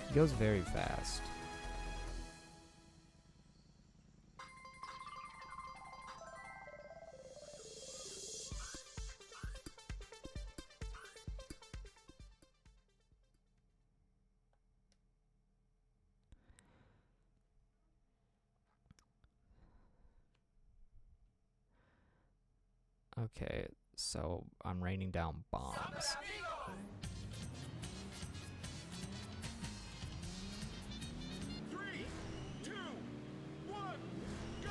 He goes very fast. Okay, so I'm raining down bombs. 3, 2, 1, go!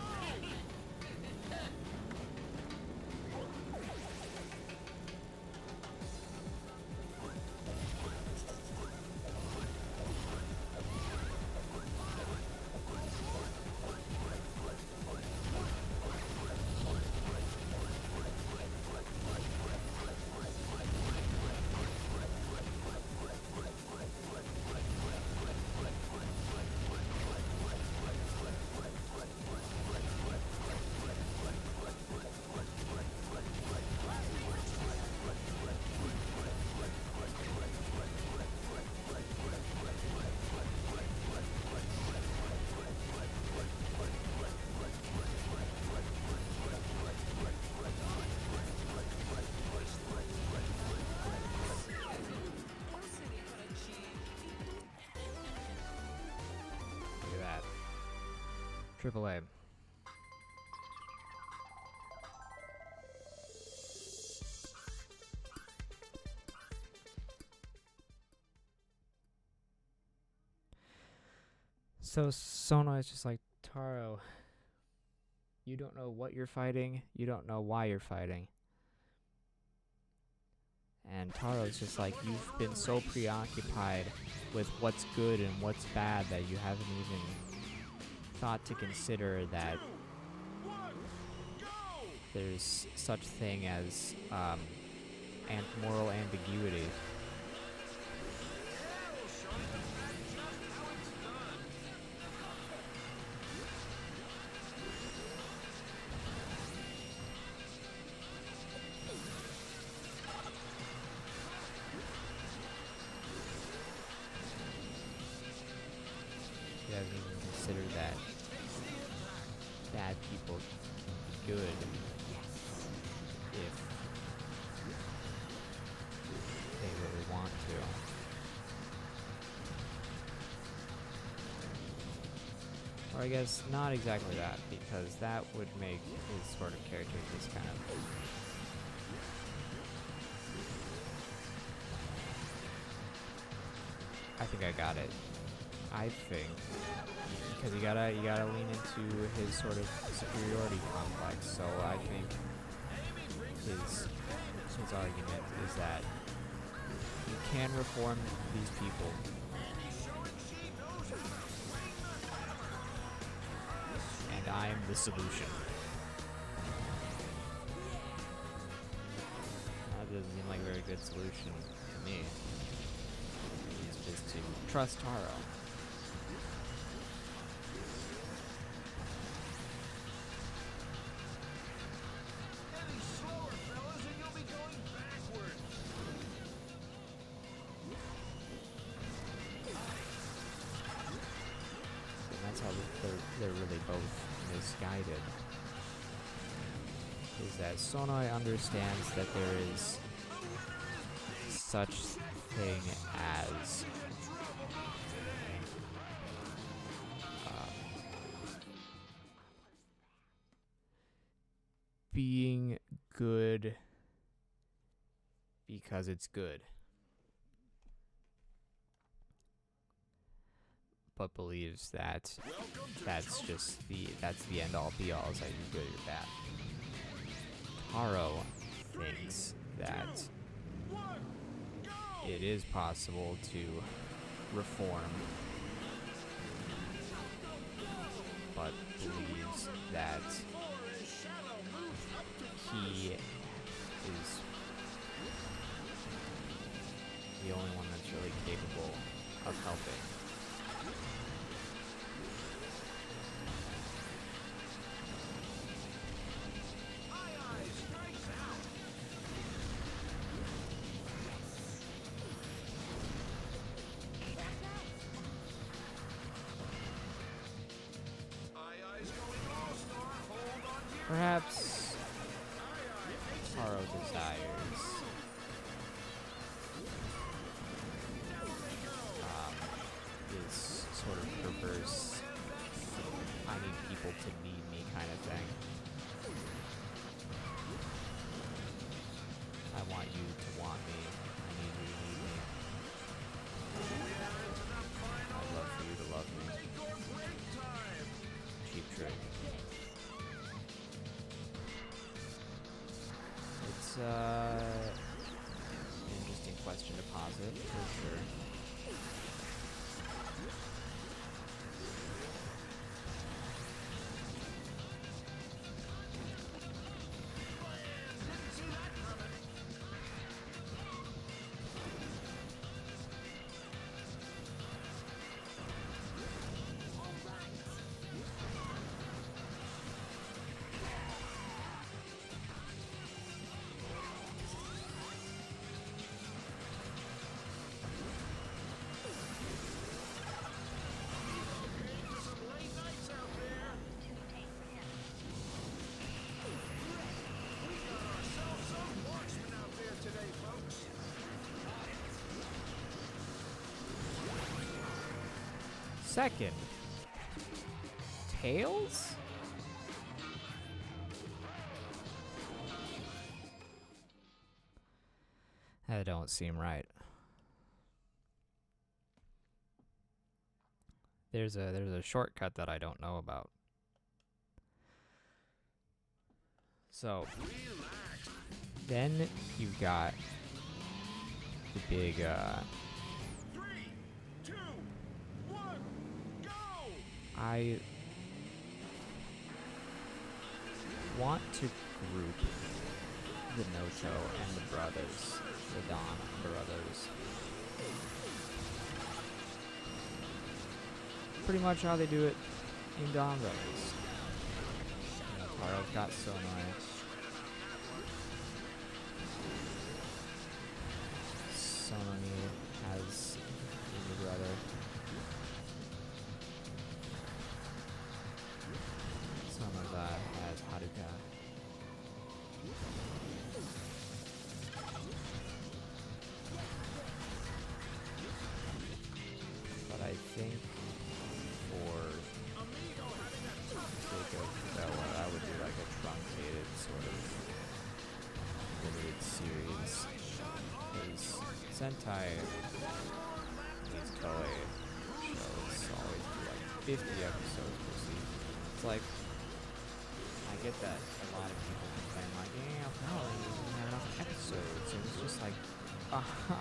Look at that. Triple A. So Sona is just like, Taro, you don't know what you're fighting, you don't know why you're fighting. And Taro's just like, you've been so preoccupied with what's good and what's bad that you haven't even thought to consider that there's such thing as moral ambiguity. You haven't even considered that bad people can be good if Or I guess not exactly that, because that would make his sort of character just kind of... I think I got it. I think because you gotta lean into his sort of superiority complex. So I think his argument is that you can reform these people, and I am the solution. That doesn't seem like a very good solution to me. It's just to trust Taro. That's how they're really both misguided. Is that Sonoi understands that there is such thing as being good because it's good, but believes that that's the end all be all, is that you're good or bad. Taro thinks that it is possible to reform, but believes that he is the only one that's really capable of helping. Perhaps Taro desires this sort of perverse, I need people to need me kind of thing. I want you to want me. I need you to need me. I'd love for you to love me. Cheap trick. It's an interesting question to posit, for sure. Second, Tails? That don't seem right. There's a shortcut that I don't know about. So then you've got the big 3, 2, 1, go! I want to group the Noto and the brothers, the Dawn brothers. Pretty much how they do it in Dawn Brothers. You know, Taro's got Sonoi. Sonoi has the brother. Sonoza has Haruka. But I think for Sentai, these Toei shows always do like 50 episodes per season. It's like, I get that a lot of people complain like, yeah, apparently we didn't have enough episodes. And it's just like,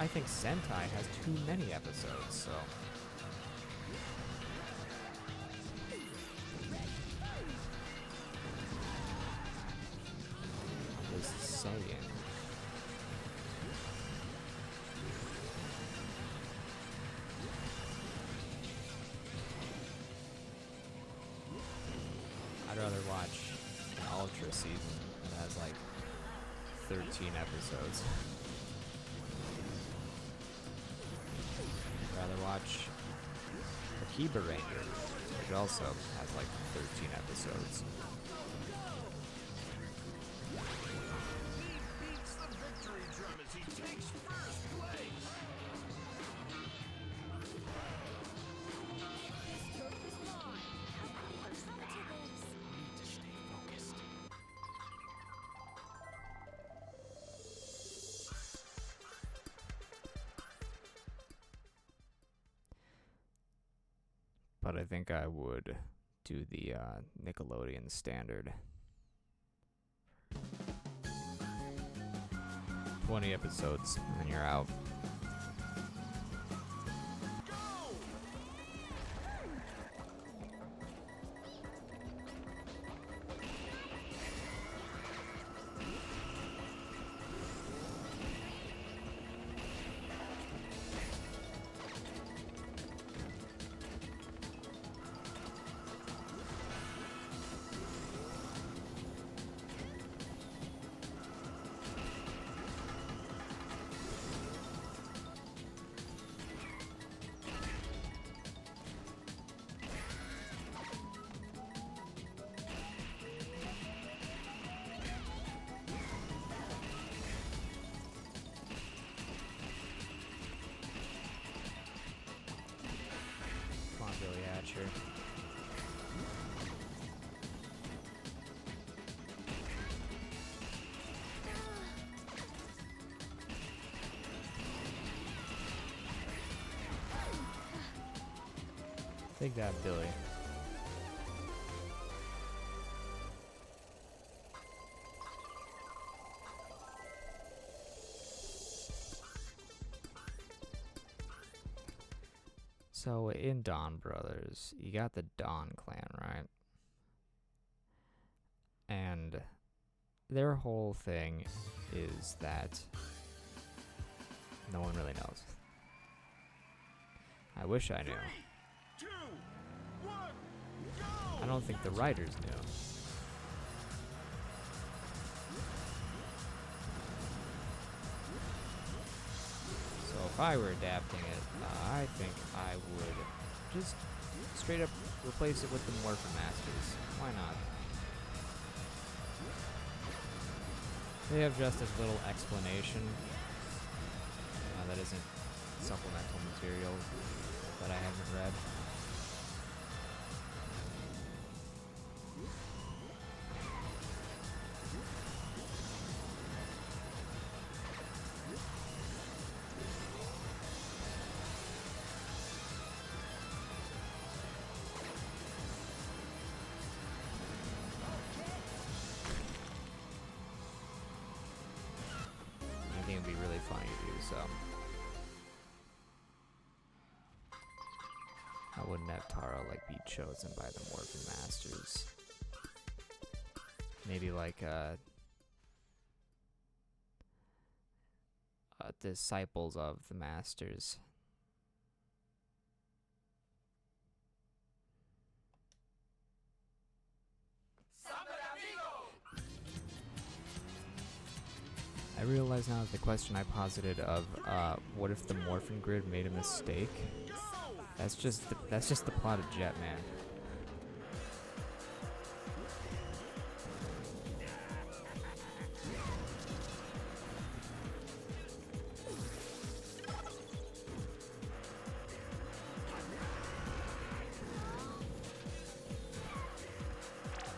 I think Sentai has too many episodes, so. I'm just saying. I'd rather watch an Ultra season that has like 13 episodes. I'd rather watch Akiba Ranger, which also has like 13 episodes. He beats the victory drum as he takes first place. This turf is mine. How come you come to this? Need to stay focused. But I think I would do the Nickelodeon standard. 20 episodes, and then you're out. Come on, Billy Hatcher. Take that, Billy. So in Dawn Brothers, you got the Dawn clan, right? And their whole thing is that no one really knows. I wish I knew. 3, 2, 1, go! I don't think the writers knew. So if I were adapting it, I think I would just straight up replace it with the Morphin Masters. Why not? They have just as little explanation that isn't supplemental material that I haven't read. I think it'd be really funny to do so. I wouldn't have Taro like be chosen by the Morphin Masters. Maybe like disciples of the Masters. I realize now that the question I posited of what if the Morphin Grid made a mistake? That's just the plot of Jetman.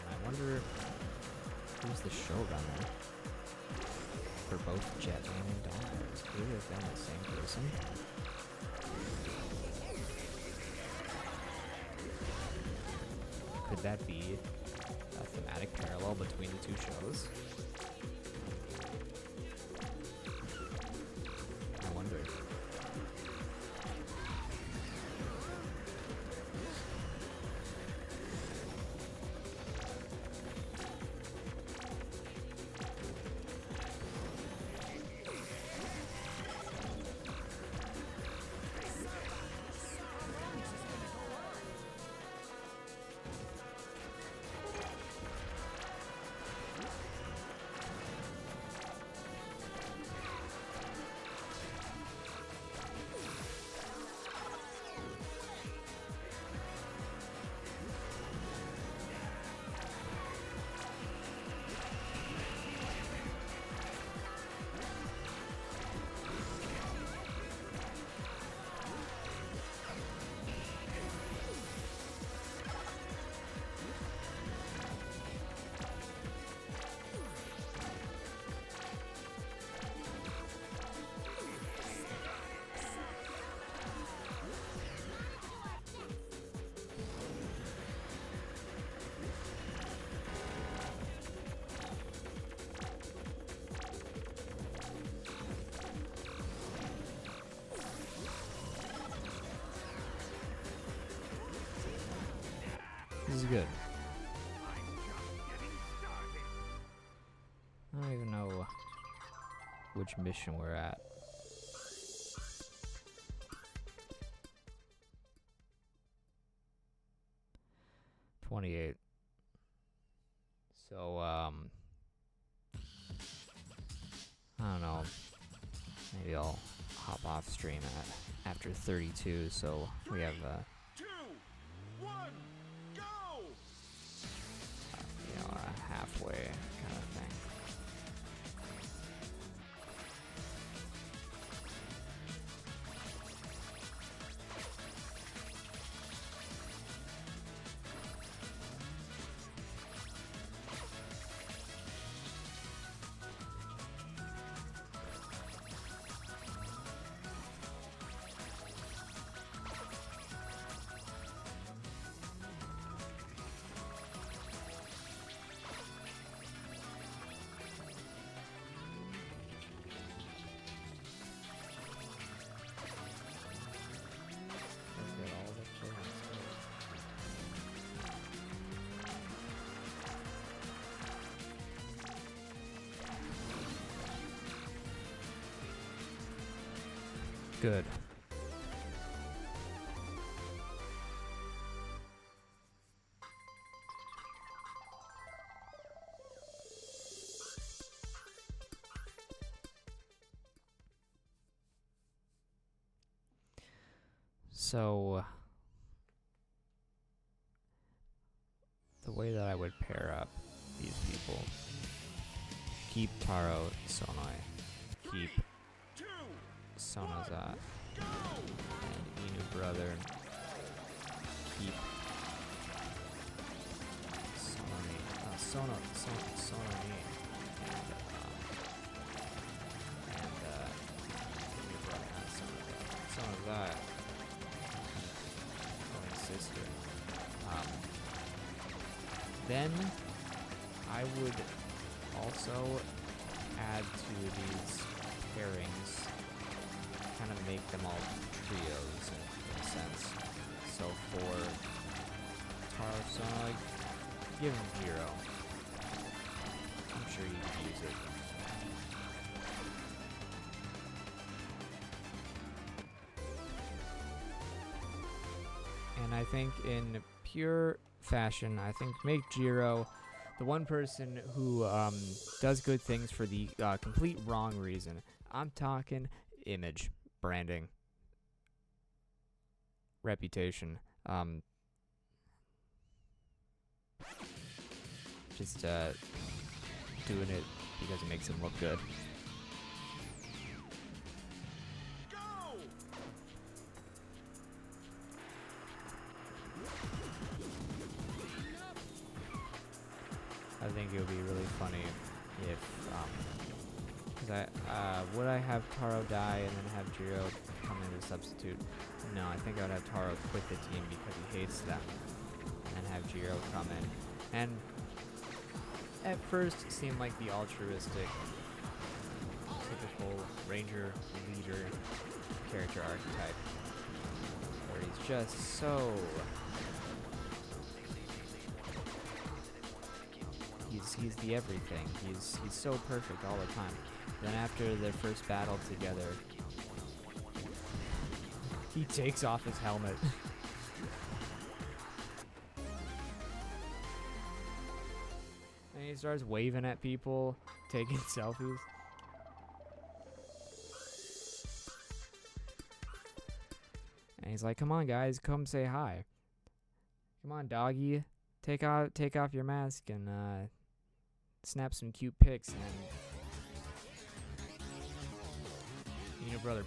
I wonder who's the showrunner. for both Jetman and Dawnbreakers. Could it have been the same person? Could that be a thematic parallel between the two shows? I wonder. This is good. I don't even know which mission we're at. So, I don't know. Maybe I'll hop off stream after 32, so we have, 2, 1, go! a halfway kind of thing. Good. So, the way that I would pair up these people, keep Taro Sonai, keep Sonoza and Inu brother, keep Sononi, Sononi, and Inu brother, not Sonoza, Sononi's sister. Then I would also add to these pairings, kind of make them all trios in a sense. So for Taro-san, give him Hero. I'm sure you can use it. And I think in pure fashion, I think make Jiro the one person who does good things for the complete wrong reason. I'm talking image, branding, reputation. Just doing it because it makes him look good. I think it would be really funny if, because would I have Taro die and then have Jiro come in as a substitute? No, I think I would have Taro quit the team because he hates them, and have Jiro come in. And at first seemed like the altruistic, typical ranger leader character archetype, where he's just so he's the everything. He's so perfect all the time. Then after their first battle together, he takes off his helmet. And he starts waving at people, taking selfies. And he's like, "Come on, guys, come say hi. Come on, doggy, take off your mask and snap some cute pics." And your brother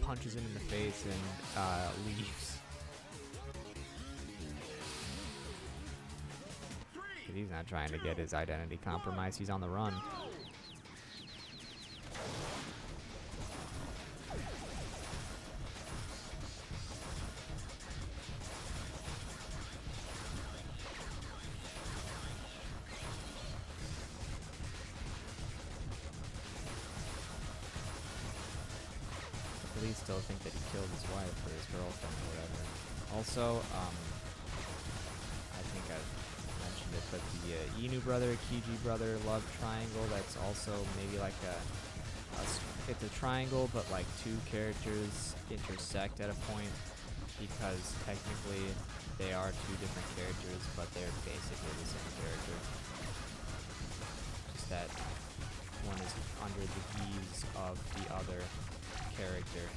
punches him in the face and leaves. 'Cause he's not trying to get his identity compromised. He's on the run. Police still think that he killed his wife or his girlfriend or whatever. Also, I think I've mentioned it, but the Inu brother, Kiji brother love triangle, that's also maybe like it's a triangle, but like two characters intersect at a point, because technically they are two different characters, but they're basically the same character. Just that one is under the guise of the other character.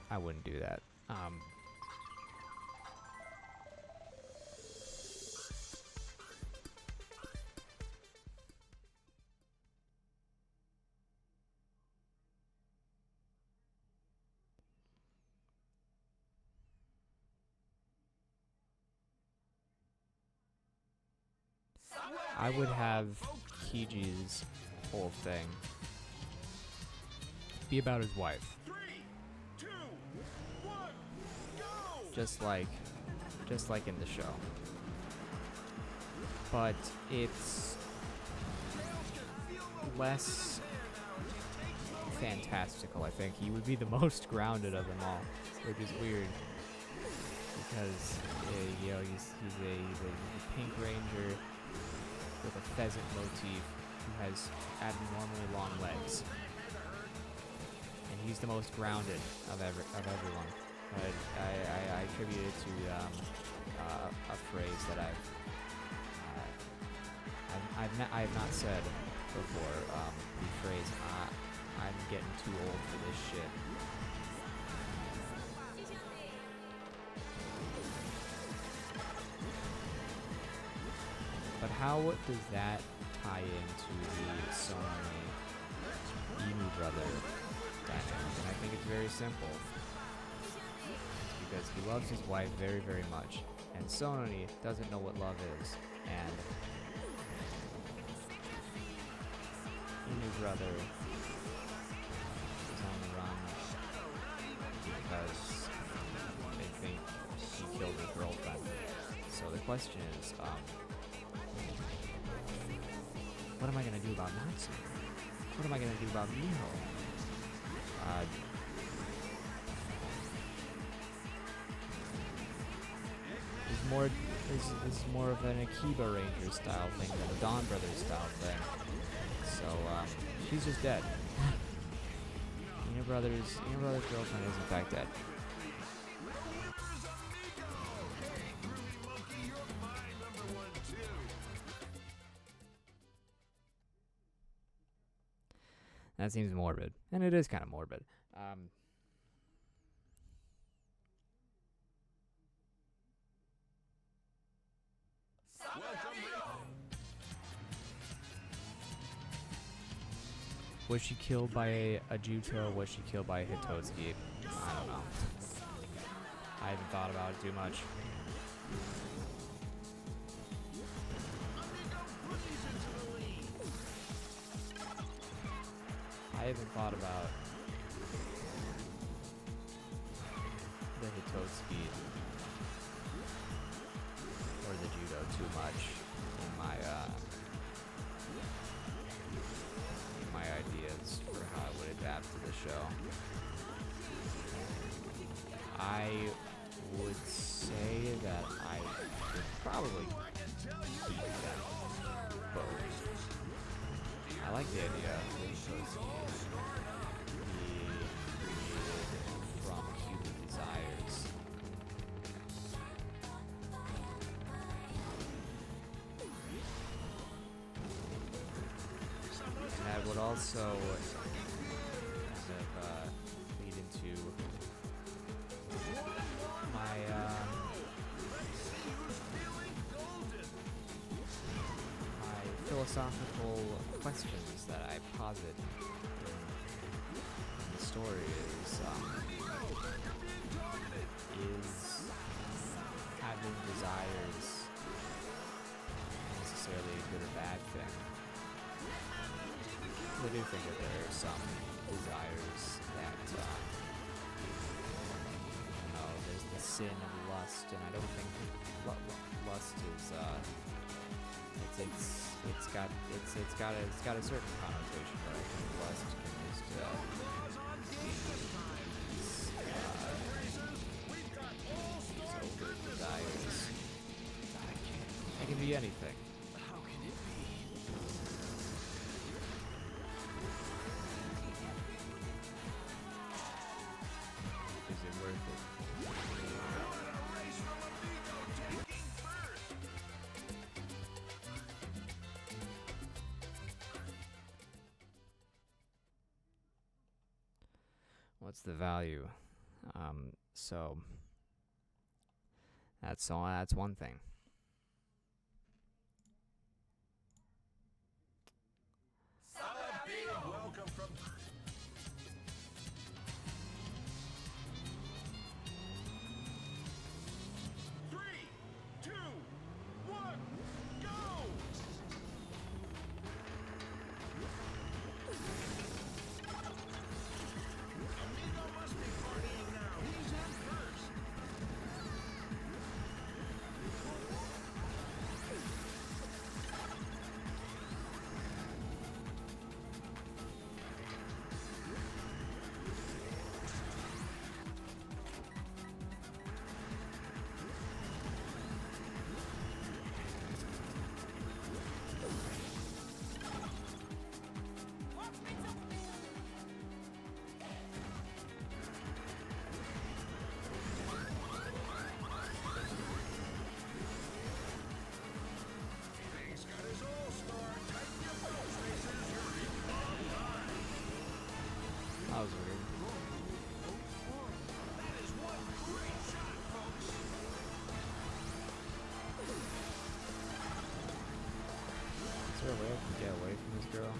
I wouldn't do that. I would have Kiji's whole thing be about his wife. 3, 2, 1, go! Just like in the show. But it's less fantastical, I think. He would be the most grounded of them all, which is weird. Because, you know, he's a pink ranger with a pheasant motif who has abnormally long legs. And he's the most grounded of everyone. But I attribute it to a phrase that I have not said before. The phrase "I'm getting too old for this shit." But how does that tie into the Sony Inu brother dynamic? And I think it's very simple. It's because he loves his wife very, very much, and Sononi doesn't know what love is. And Inu brother is on the run because they think he killed his girlfriend. So the question is, what am I going to do about Natsu? What am I going to do about Miho? This is more of an Akiba Ranger style thing than a Dawn Brothers style thing. So, she's just dead. Inu Brothers' girlfriend is in fact dead. That seems morbid, and it is kind of morbid. Was she killed by a Juto? Was she killed by a Hitotsuki? I don't know. I haven't thought about it too much. Amigo breeze into the lead. I haven't thought about the Hitotsuki or the judo too much in my ideas for how I would adapt to the show. I would say that I would probably keep them both. I like the idea of Hitotsuki being created from human desires. And that would also kind of lead into my my philosophical questions that I posit in the story is having desires necessarily a good or bad thing? I do think that there are some desires that, there's the sin of lust, and I don't think lust is, it's got a certain connotation, but I think lust can just, over desires. It can be anything. How can it be? Is it worth it? What's the value? So that's one thing. Welcome from 3, 2, 1, go! Amigo must be partying now. He's in first. He's got his all-star. Tighten your belts, racers. You're in on time. That was weird. That is one great shot, folks. Is there a way I can get away from this girl?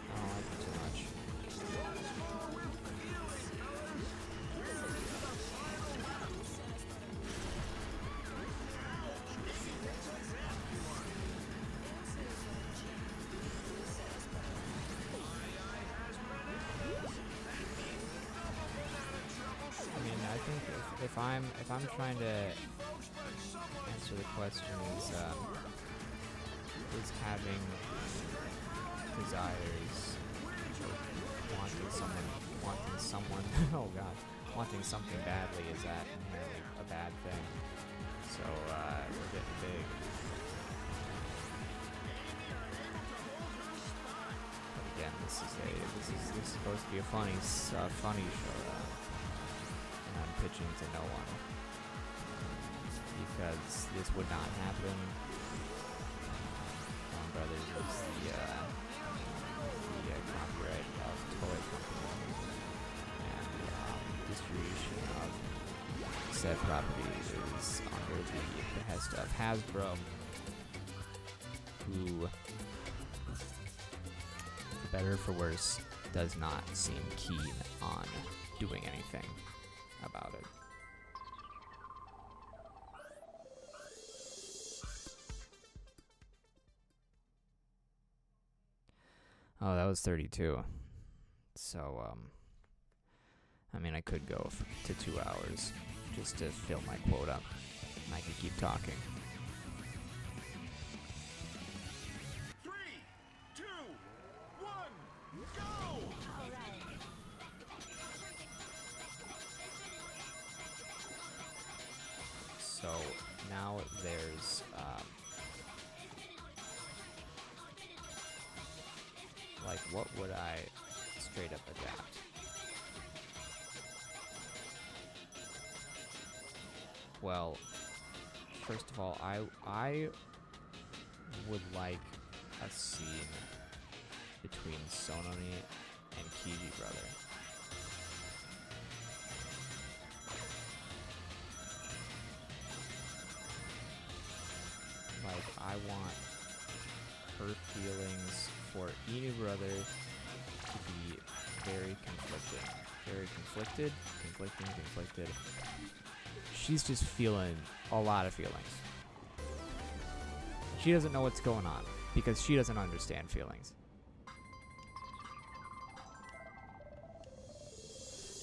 I don't like her too much. Once more with the healing, fellas. We're into the final lap. Ouch! He takes a nasty one. My eye has bananas. That means double banana trouble. I mean, I think if I'm trying to Folks, but someone answer the question is having desires, wanting someone oh god, wanting something badly, is that inherently a bad thing? So we're getting big. But again, this is supposed to be a funny show, and I'm pitching to no one because this would not happen. Brothers is the copyright of toy company, and distribution of said property is under the behest of Hasbro, who, for better or for worse, does not seem keen on doing anything about it. Oh, that was 32. So, I mean, I could go to 2 hours just to fill my quota. And I could keep talking. 3, 2, 1, go! All right. So now there's like, what would I straight up adapt? Well, first of all, I would like a scene between Sononi and Kiji brother. Like, I want her feelings for Inu brother to be very conflicting. Very conflicted. She's just feeling a lot of feelings. She doesn't know what's going on because she doesn't understand feelings.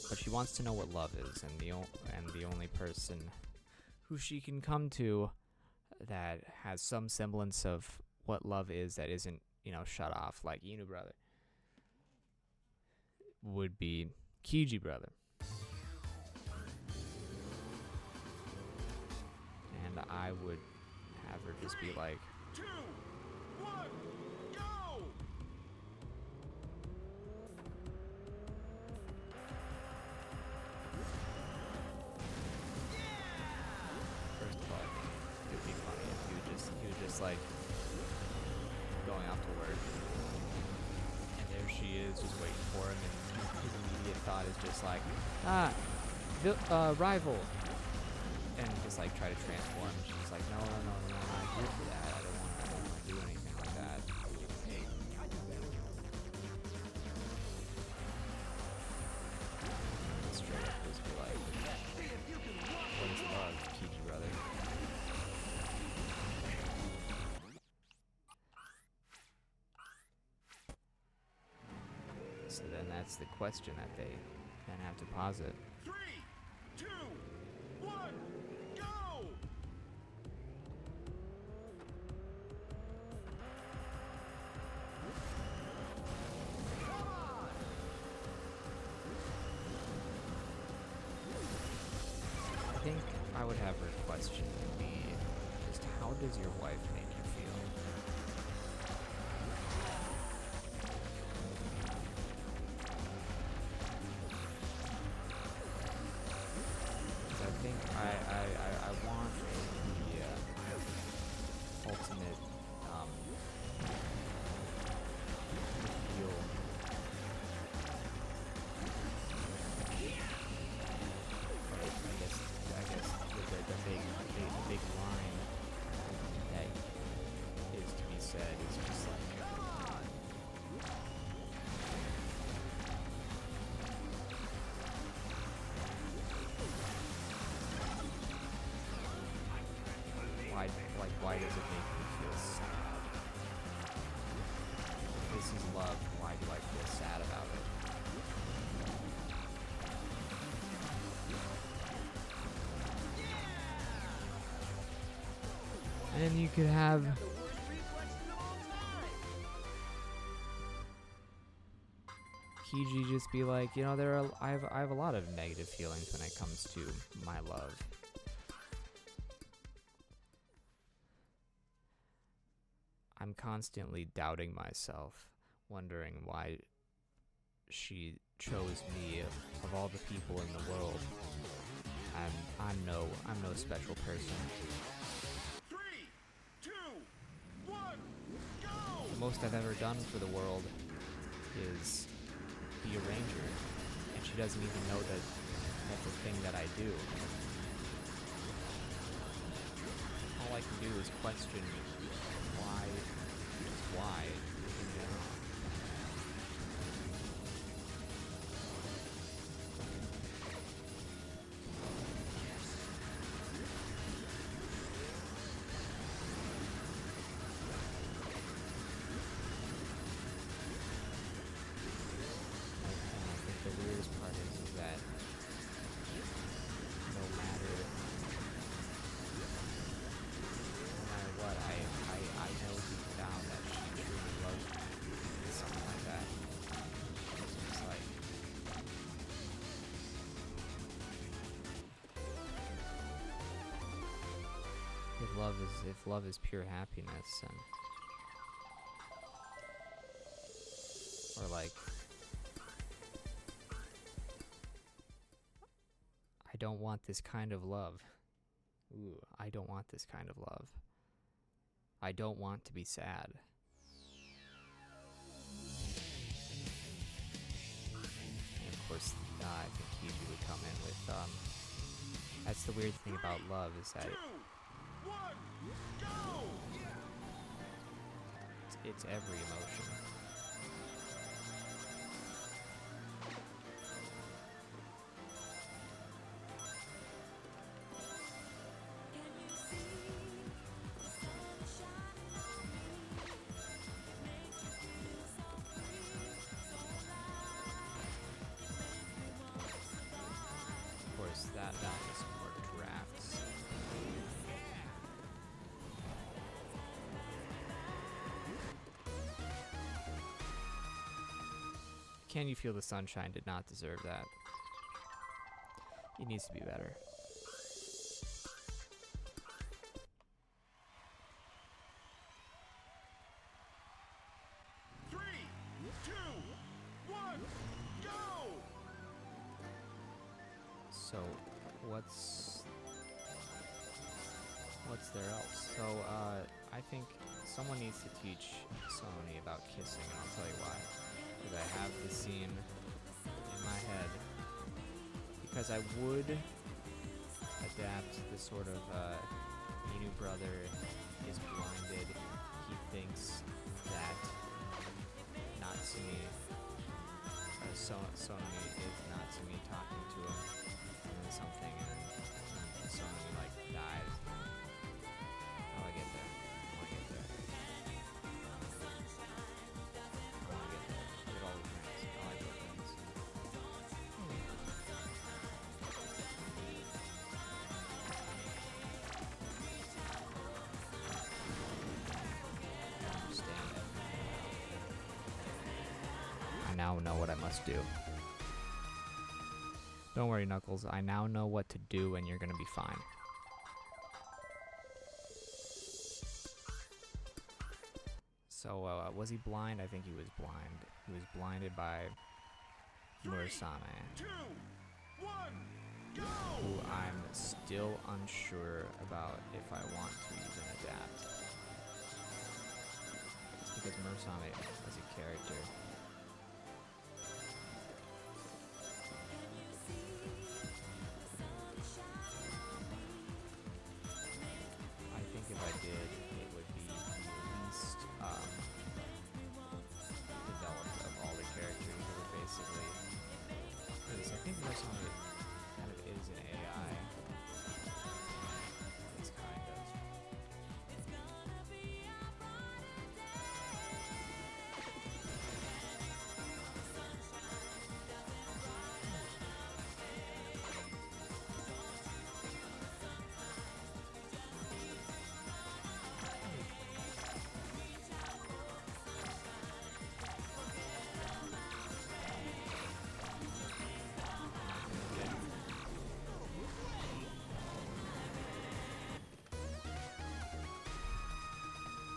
But she wants to know what love is, and the only person who she can come to that has some semblance of what love is that isn't, shut off like Inu brother would be Kiji brother. And I would have her just be like, 2, 1, go! first of all, it would be funny if he was just like going off to work, and there she is just waiting for him, and his immediate thought is just like, rival, and just like try to transform. And she's like, no, I'm not here for that. I don't want to do anything like that. Straight up just be like, what's love, Kiji brother? So then that's the question that they then have to posit. 3, 2, 1, go! Come on! I think I would have her question be just, how does your wife make you feel? 'Cause I think I want the ultimate feel. I guess the big line that is to be said is just like, why does it make me feel sad? If this is love, why do I feel sad about it? And you could have The worst reflexes of all time! Kiji just be like, I have a lot of negative feelings when it comes to my love. I'm constantly doubting myself, wondering why she chose me of all the people in the world. I'm no special person. 3, 2, 1, go! The most I've ever done for the world is be a ranger, and she doesn't even know that that's a thing that I do. All I can do is question why in general. if love is pure happiness, and or like I don't want this kind of love. Ooh, I don't want this kind of love. I don't want to be sad. And of course, I think Kiji would come in with, that's the weird thing about love, is that 2, 1, go! it's every emotion. Of course, that is more drafts. Can You Feel the Sunshine did not deserve that. It needs to be better. Three, two, one, go! So, what's there else? So, I think someone needs to teach Sony about kissing, and I'll tell you why. Because I have the scene in my head. Because I would adapt the sort of Inu brother is blinded. He thinks that Natsumi, Sonami is Natsumi talking to him, and then something, and Sonami like dies. How do I get there? I want to get there. I want to get there. Get all the things. I like those things. Understand. I now know what I must do. Don't worry, Knuckles. I now know what to do, and you're gonna be fine. So, was he blind? I think he was blind. He was blinded by Murasame, 2, 1, go! who I'm still unsure about if I want to even adapt. It's because Murasame as a character. I think if I did, it would be the least developed of all the characters. It would basically, because I think Murasame kind of is an AI. It's kind of.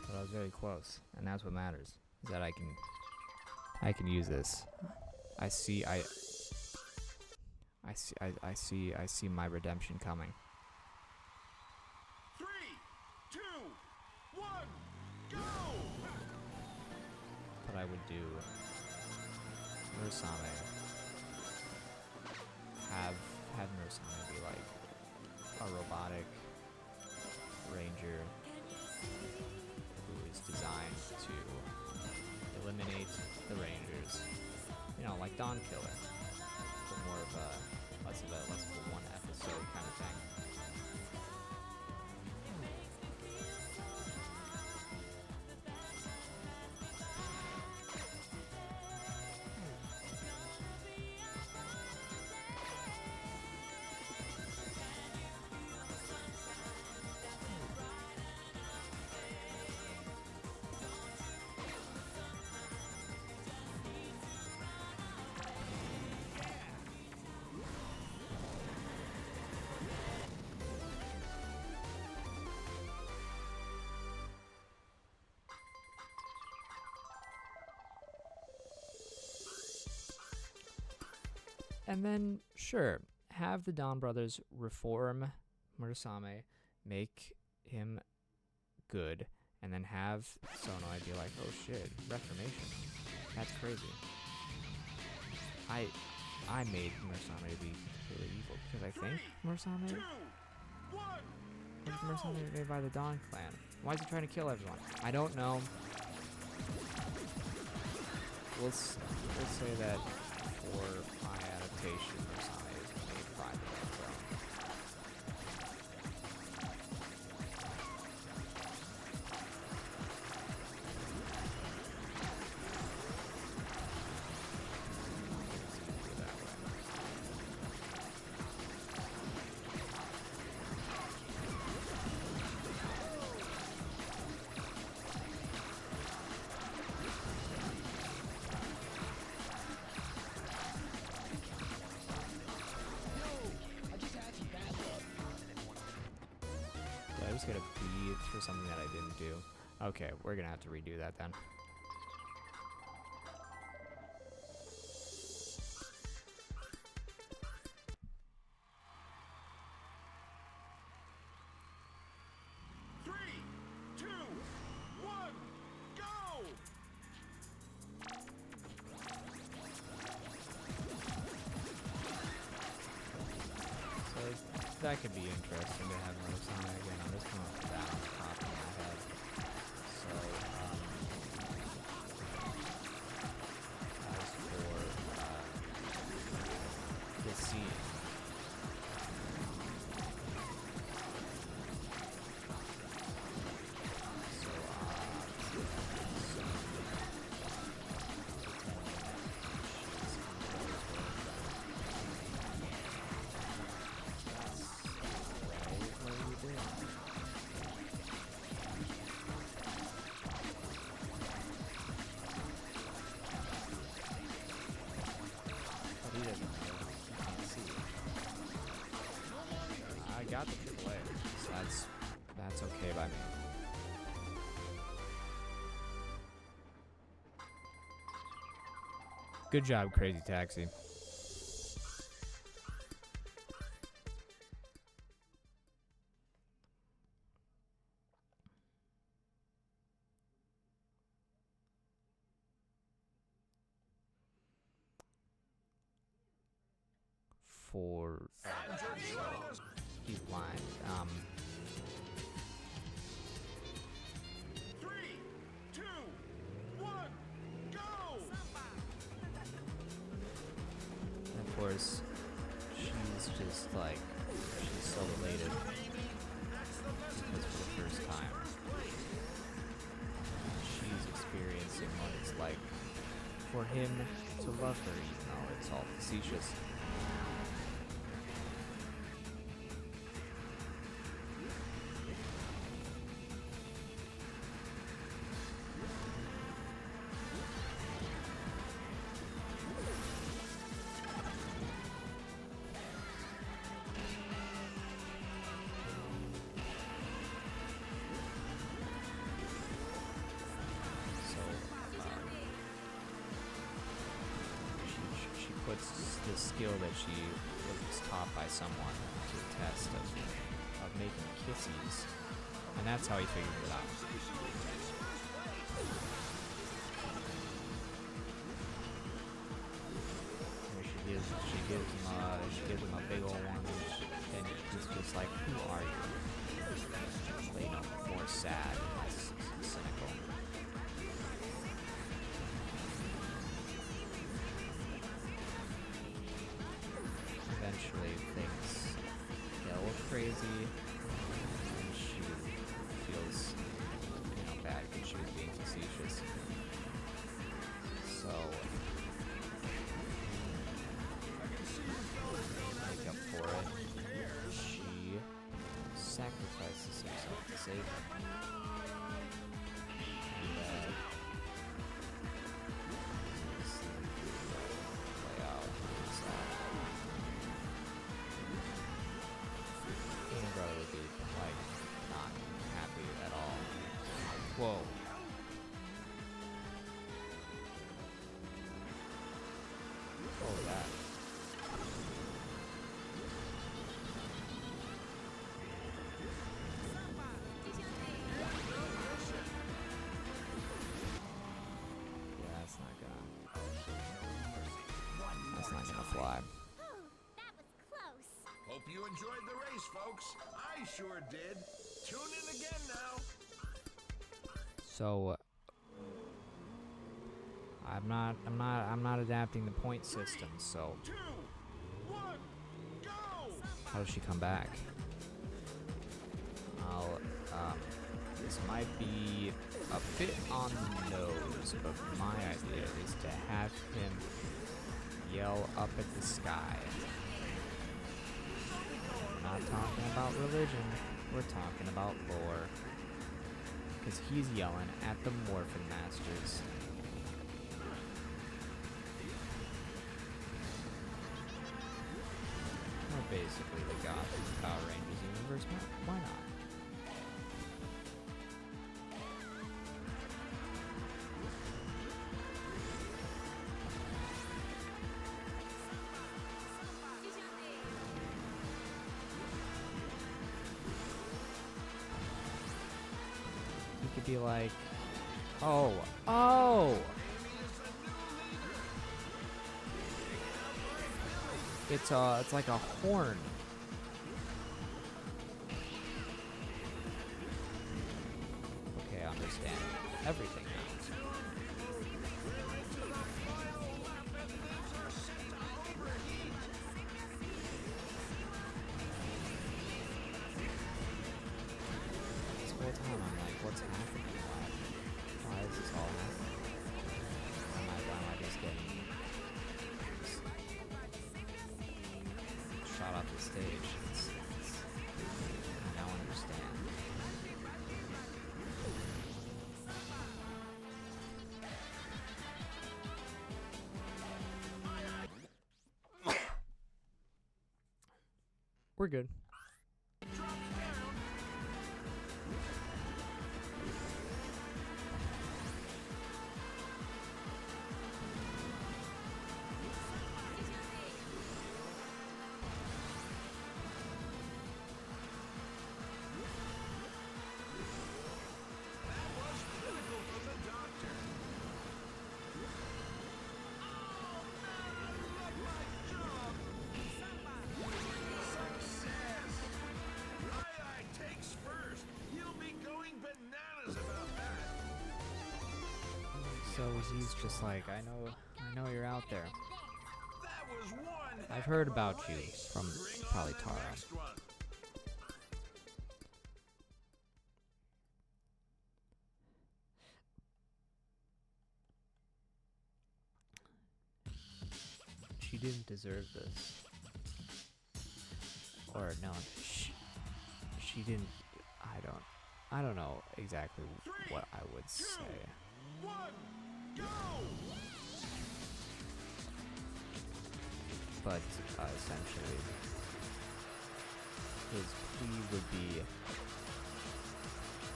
But I was very close, and that's what matters. Is that I can use this. I see my redemption coming. 3, 2, 1, go! But I would do Murasame. Have Murasame be like a robotic ranger who is designed to eliminate the rangers. You know, like Dawn Killer, but more of a less of a one episode kind of thing. And then, sure, have the Dawn brothers reform Murasame, make him good, and then have Sonoi be like, oh shit, reformation. That's crazy. I made Murasame to be completely evil because I think Murasame was made by the Dawn clan. Why is he trying to kill everyone? I don't know. We'll say that for my adaptation, Murasame is made by the Dawn clan. I just gotta breathe for something that I didn't do. Okay, we're gonna have to redo that then. Three, two, one, go! So that could be interesting to have Murasame again. I'm just coming up with that on the top of my head. So, as for the scene. He doesn't know. He can't see. I got the AAA, so that's okay by me. Good job, Crazy Taxi. For he's blind. Three, two, one, go! And of course, she's just like she's so elated because for the first time she's experiencing what it's like for him to love her, even though it's all facetious. She puts the skill that she was taught by someone to the test of making kissies, and that's how he figured it out. And she gives him a big old one, and he's just like, "Who are you?" But, you know, more sad and less cynical. Eventually things get a little crazy and she feels, bad because she was being facetious. So to make up for it, she sacrifices herself to save him. And play out. Little brother would be like not happy at all. Whoa. What was that? you enjoyed the race, folks. I sure did. Tune in again now. So I'm not adapting the point system, so 2, 1, go! how does she come back? This might be a bit on the nose, but my idea is to have him yell up at the sky. We're not talking about religion, we're talking about lore. Because he's yelling at the Morphin Masters. Or basically the gods of the Power Rangers universe. Why not? He could be like, oh, it's like a horn. Okay, I understand everything now. This whole time I'm like, what's happening? Why is this all happening? Why am I just getting shot off the stage? I now understand. We're good. So he's just like, I know you're out there. That was one I've heard about you race. from Bring probably on the Tara. next one. She didn't deserve this. Or no, she didn't. I don't know exactly what I would say. 1, go! But essentially, his plea would be,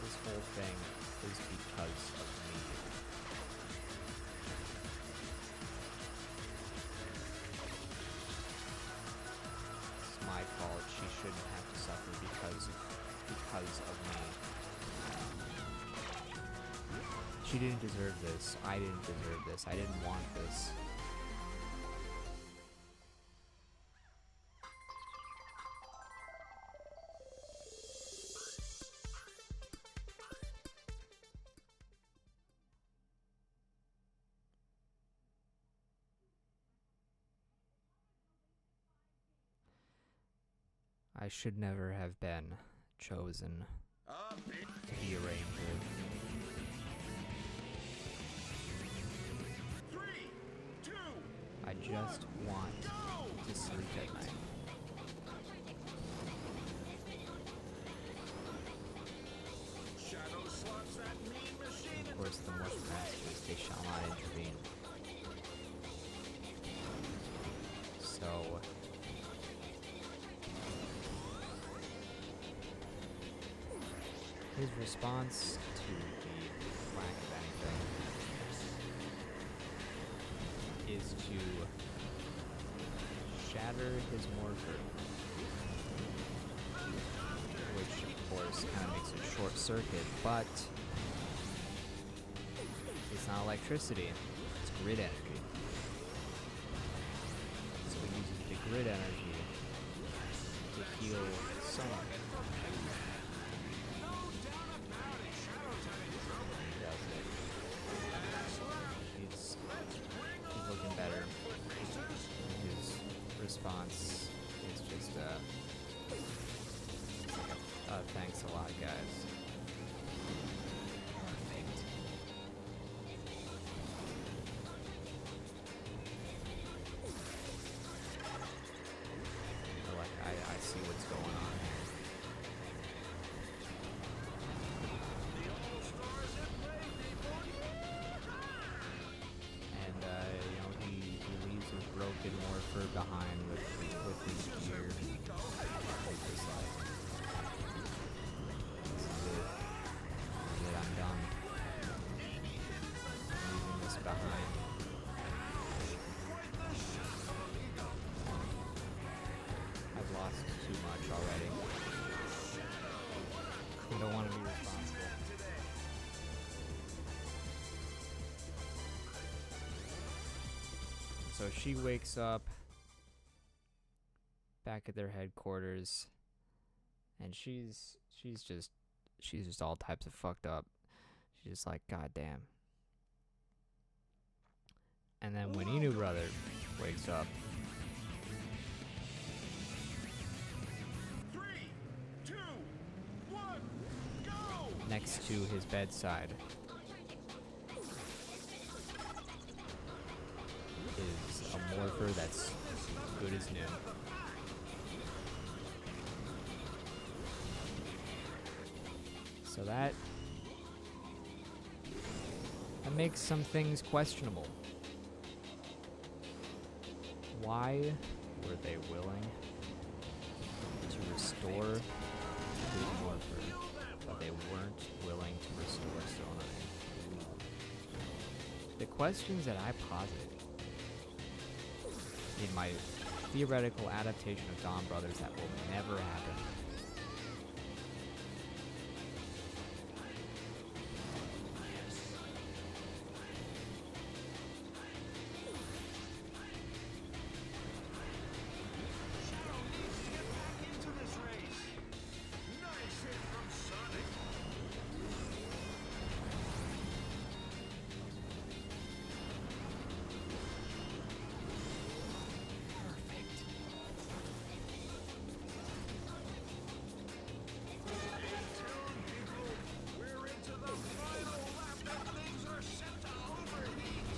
this whole thing is because of me. It's my fault. She shouldn't have to suffer because of me. She didn't deserve this. I didn't deserve this. I didn't want this. I should never have been chosen to be a ranger. 3, 2, I just want to sleep at night. Shadow slots that mean machine. Of course, the Morphin Masters, they shall not intervene. So, his response to the lack of anything is to shatter his mortar, which of course kind of makes it short circuit, but it's not electricity, it's grid energy. So he uses the grid energy to to heal some of it. He does it. He's looking better. His response is just thanks a lot, guys. I see what's going on here. And he leaves his broken morpher behind with his gear. He's just like, this is it. I'm done. I'm leaving this behind. I've lost too much already. I don't want to be responsible. So she wakes up back at their headquarters, and she's just all types of fucked up. She's just like, God damn. And then when Inu brother wakes up, 3, 2, 1, go! next to his bedside is a morpher that's good as new. So that makes some things questionable. Why were they willing to restore his morpher, but they weren't willing to restore Sonai? The questions that I posited in my theoretical adaptation of Dawn Brothers that will never happen. Into this race. Nice hit from Sonic. We're into the final lap and things are set to overheat.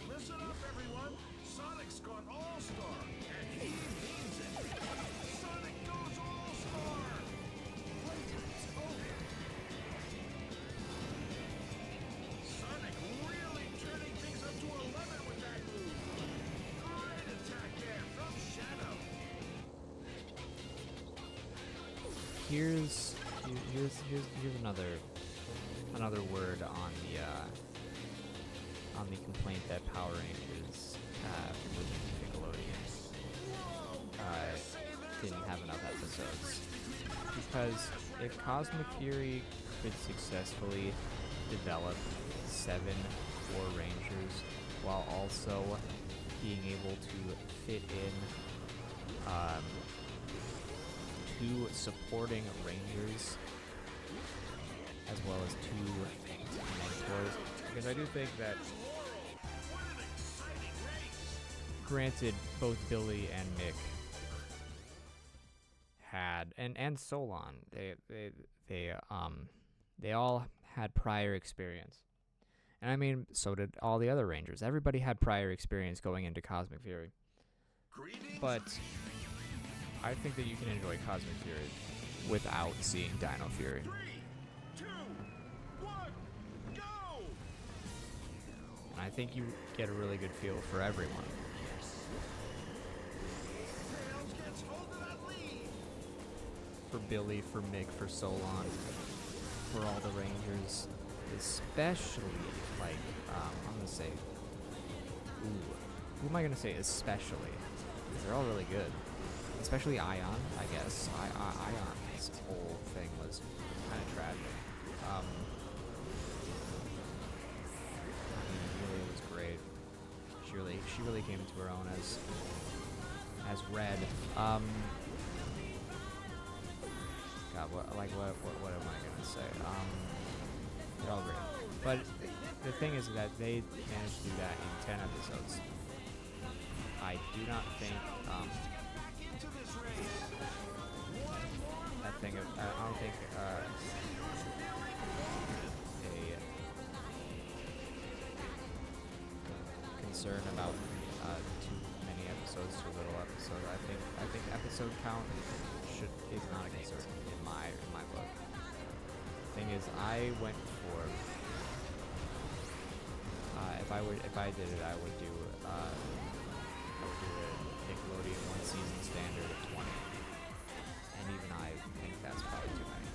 Listen up, everyone. Sonic's gone all-star, and he means it. Sonic goes all-star. Playtime's over. Sonic really turning things up to 11 with that move. Great attack there from Shadow. Here's another word on the complaint that Power Rangers with Nickelodeon didn't have enough episodes, because if Cosmic Fury could successfully develop 7 War Rangers while also being able to fit in 2 supporting Rangers as well as 2 mentors, because I do think that, granted, both Billy and Mick had, and Solon, they all had prior experience. And I mean, so did all the other Rangers. Everybody had prior experience going into Cosmic Fury. But I think that you can enjoy Cosmic Fury without seeing Dino Fury. 3, 2, 1, go! And I think you get a really good feel for everyone. Tails gets hold of that lead. For Billy, for Mick, for Solon, for all the Rangers, especially, like, I'm gonna say, who am I gonna say especially? Because they're all really good. Especially Ion, I guess. Ion's whole thing was kind of tragic. she really came into her own as Red. God, what am I gonna say? They're all great. But the thing is that they managed to do that in 10 episodes. I do not think that thing. I don't think a concern about too many episodes, too little episodes. I think episode count is not a concern in my book. The thing is, I went for if I did it, I would do a Nickelodeon one season standard of 20, and even I think that's probably too many.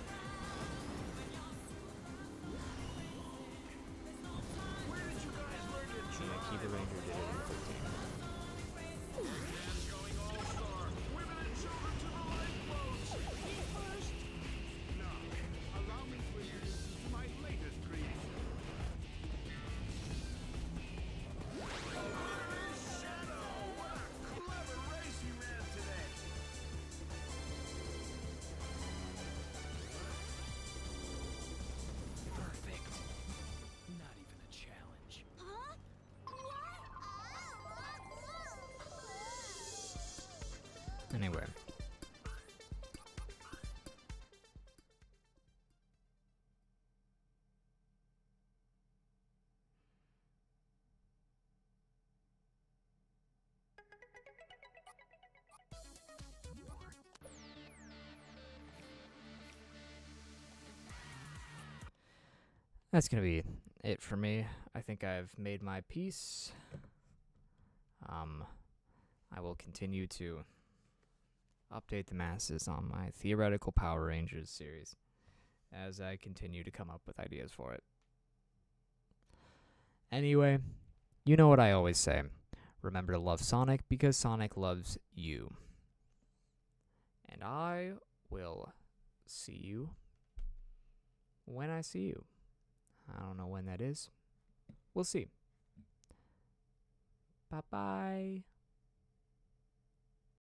And Akiba Ranger did it in 15. Perfect. Not even a challenge. Huh? Anyway. That's going to be it for me. I think I've made my peace. I will continue to update the masses on my Theoretical Power Rangers series as I continue to come up with ideas for it. Anyway, you know what I always say. Remember to love Sonic because Sonic loves you. And I will see you when I see you. I don't know when that is. We'll see. Bye-bye.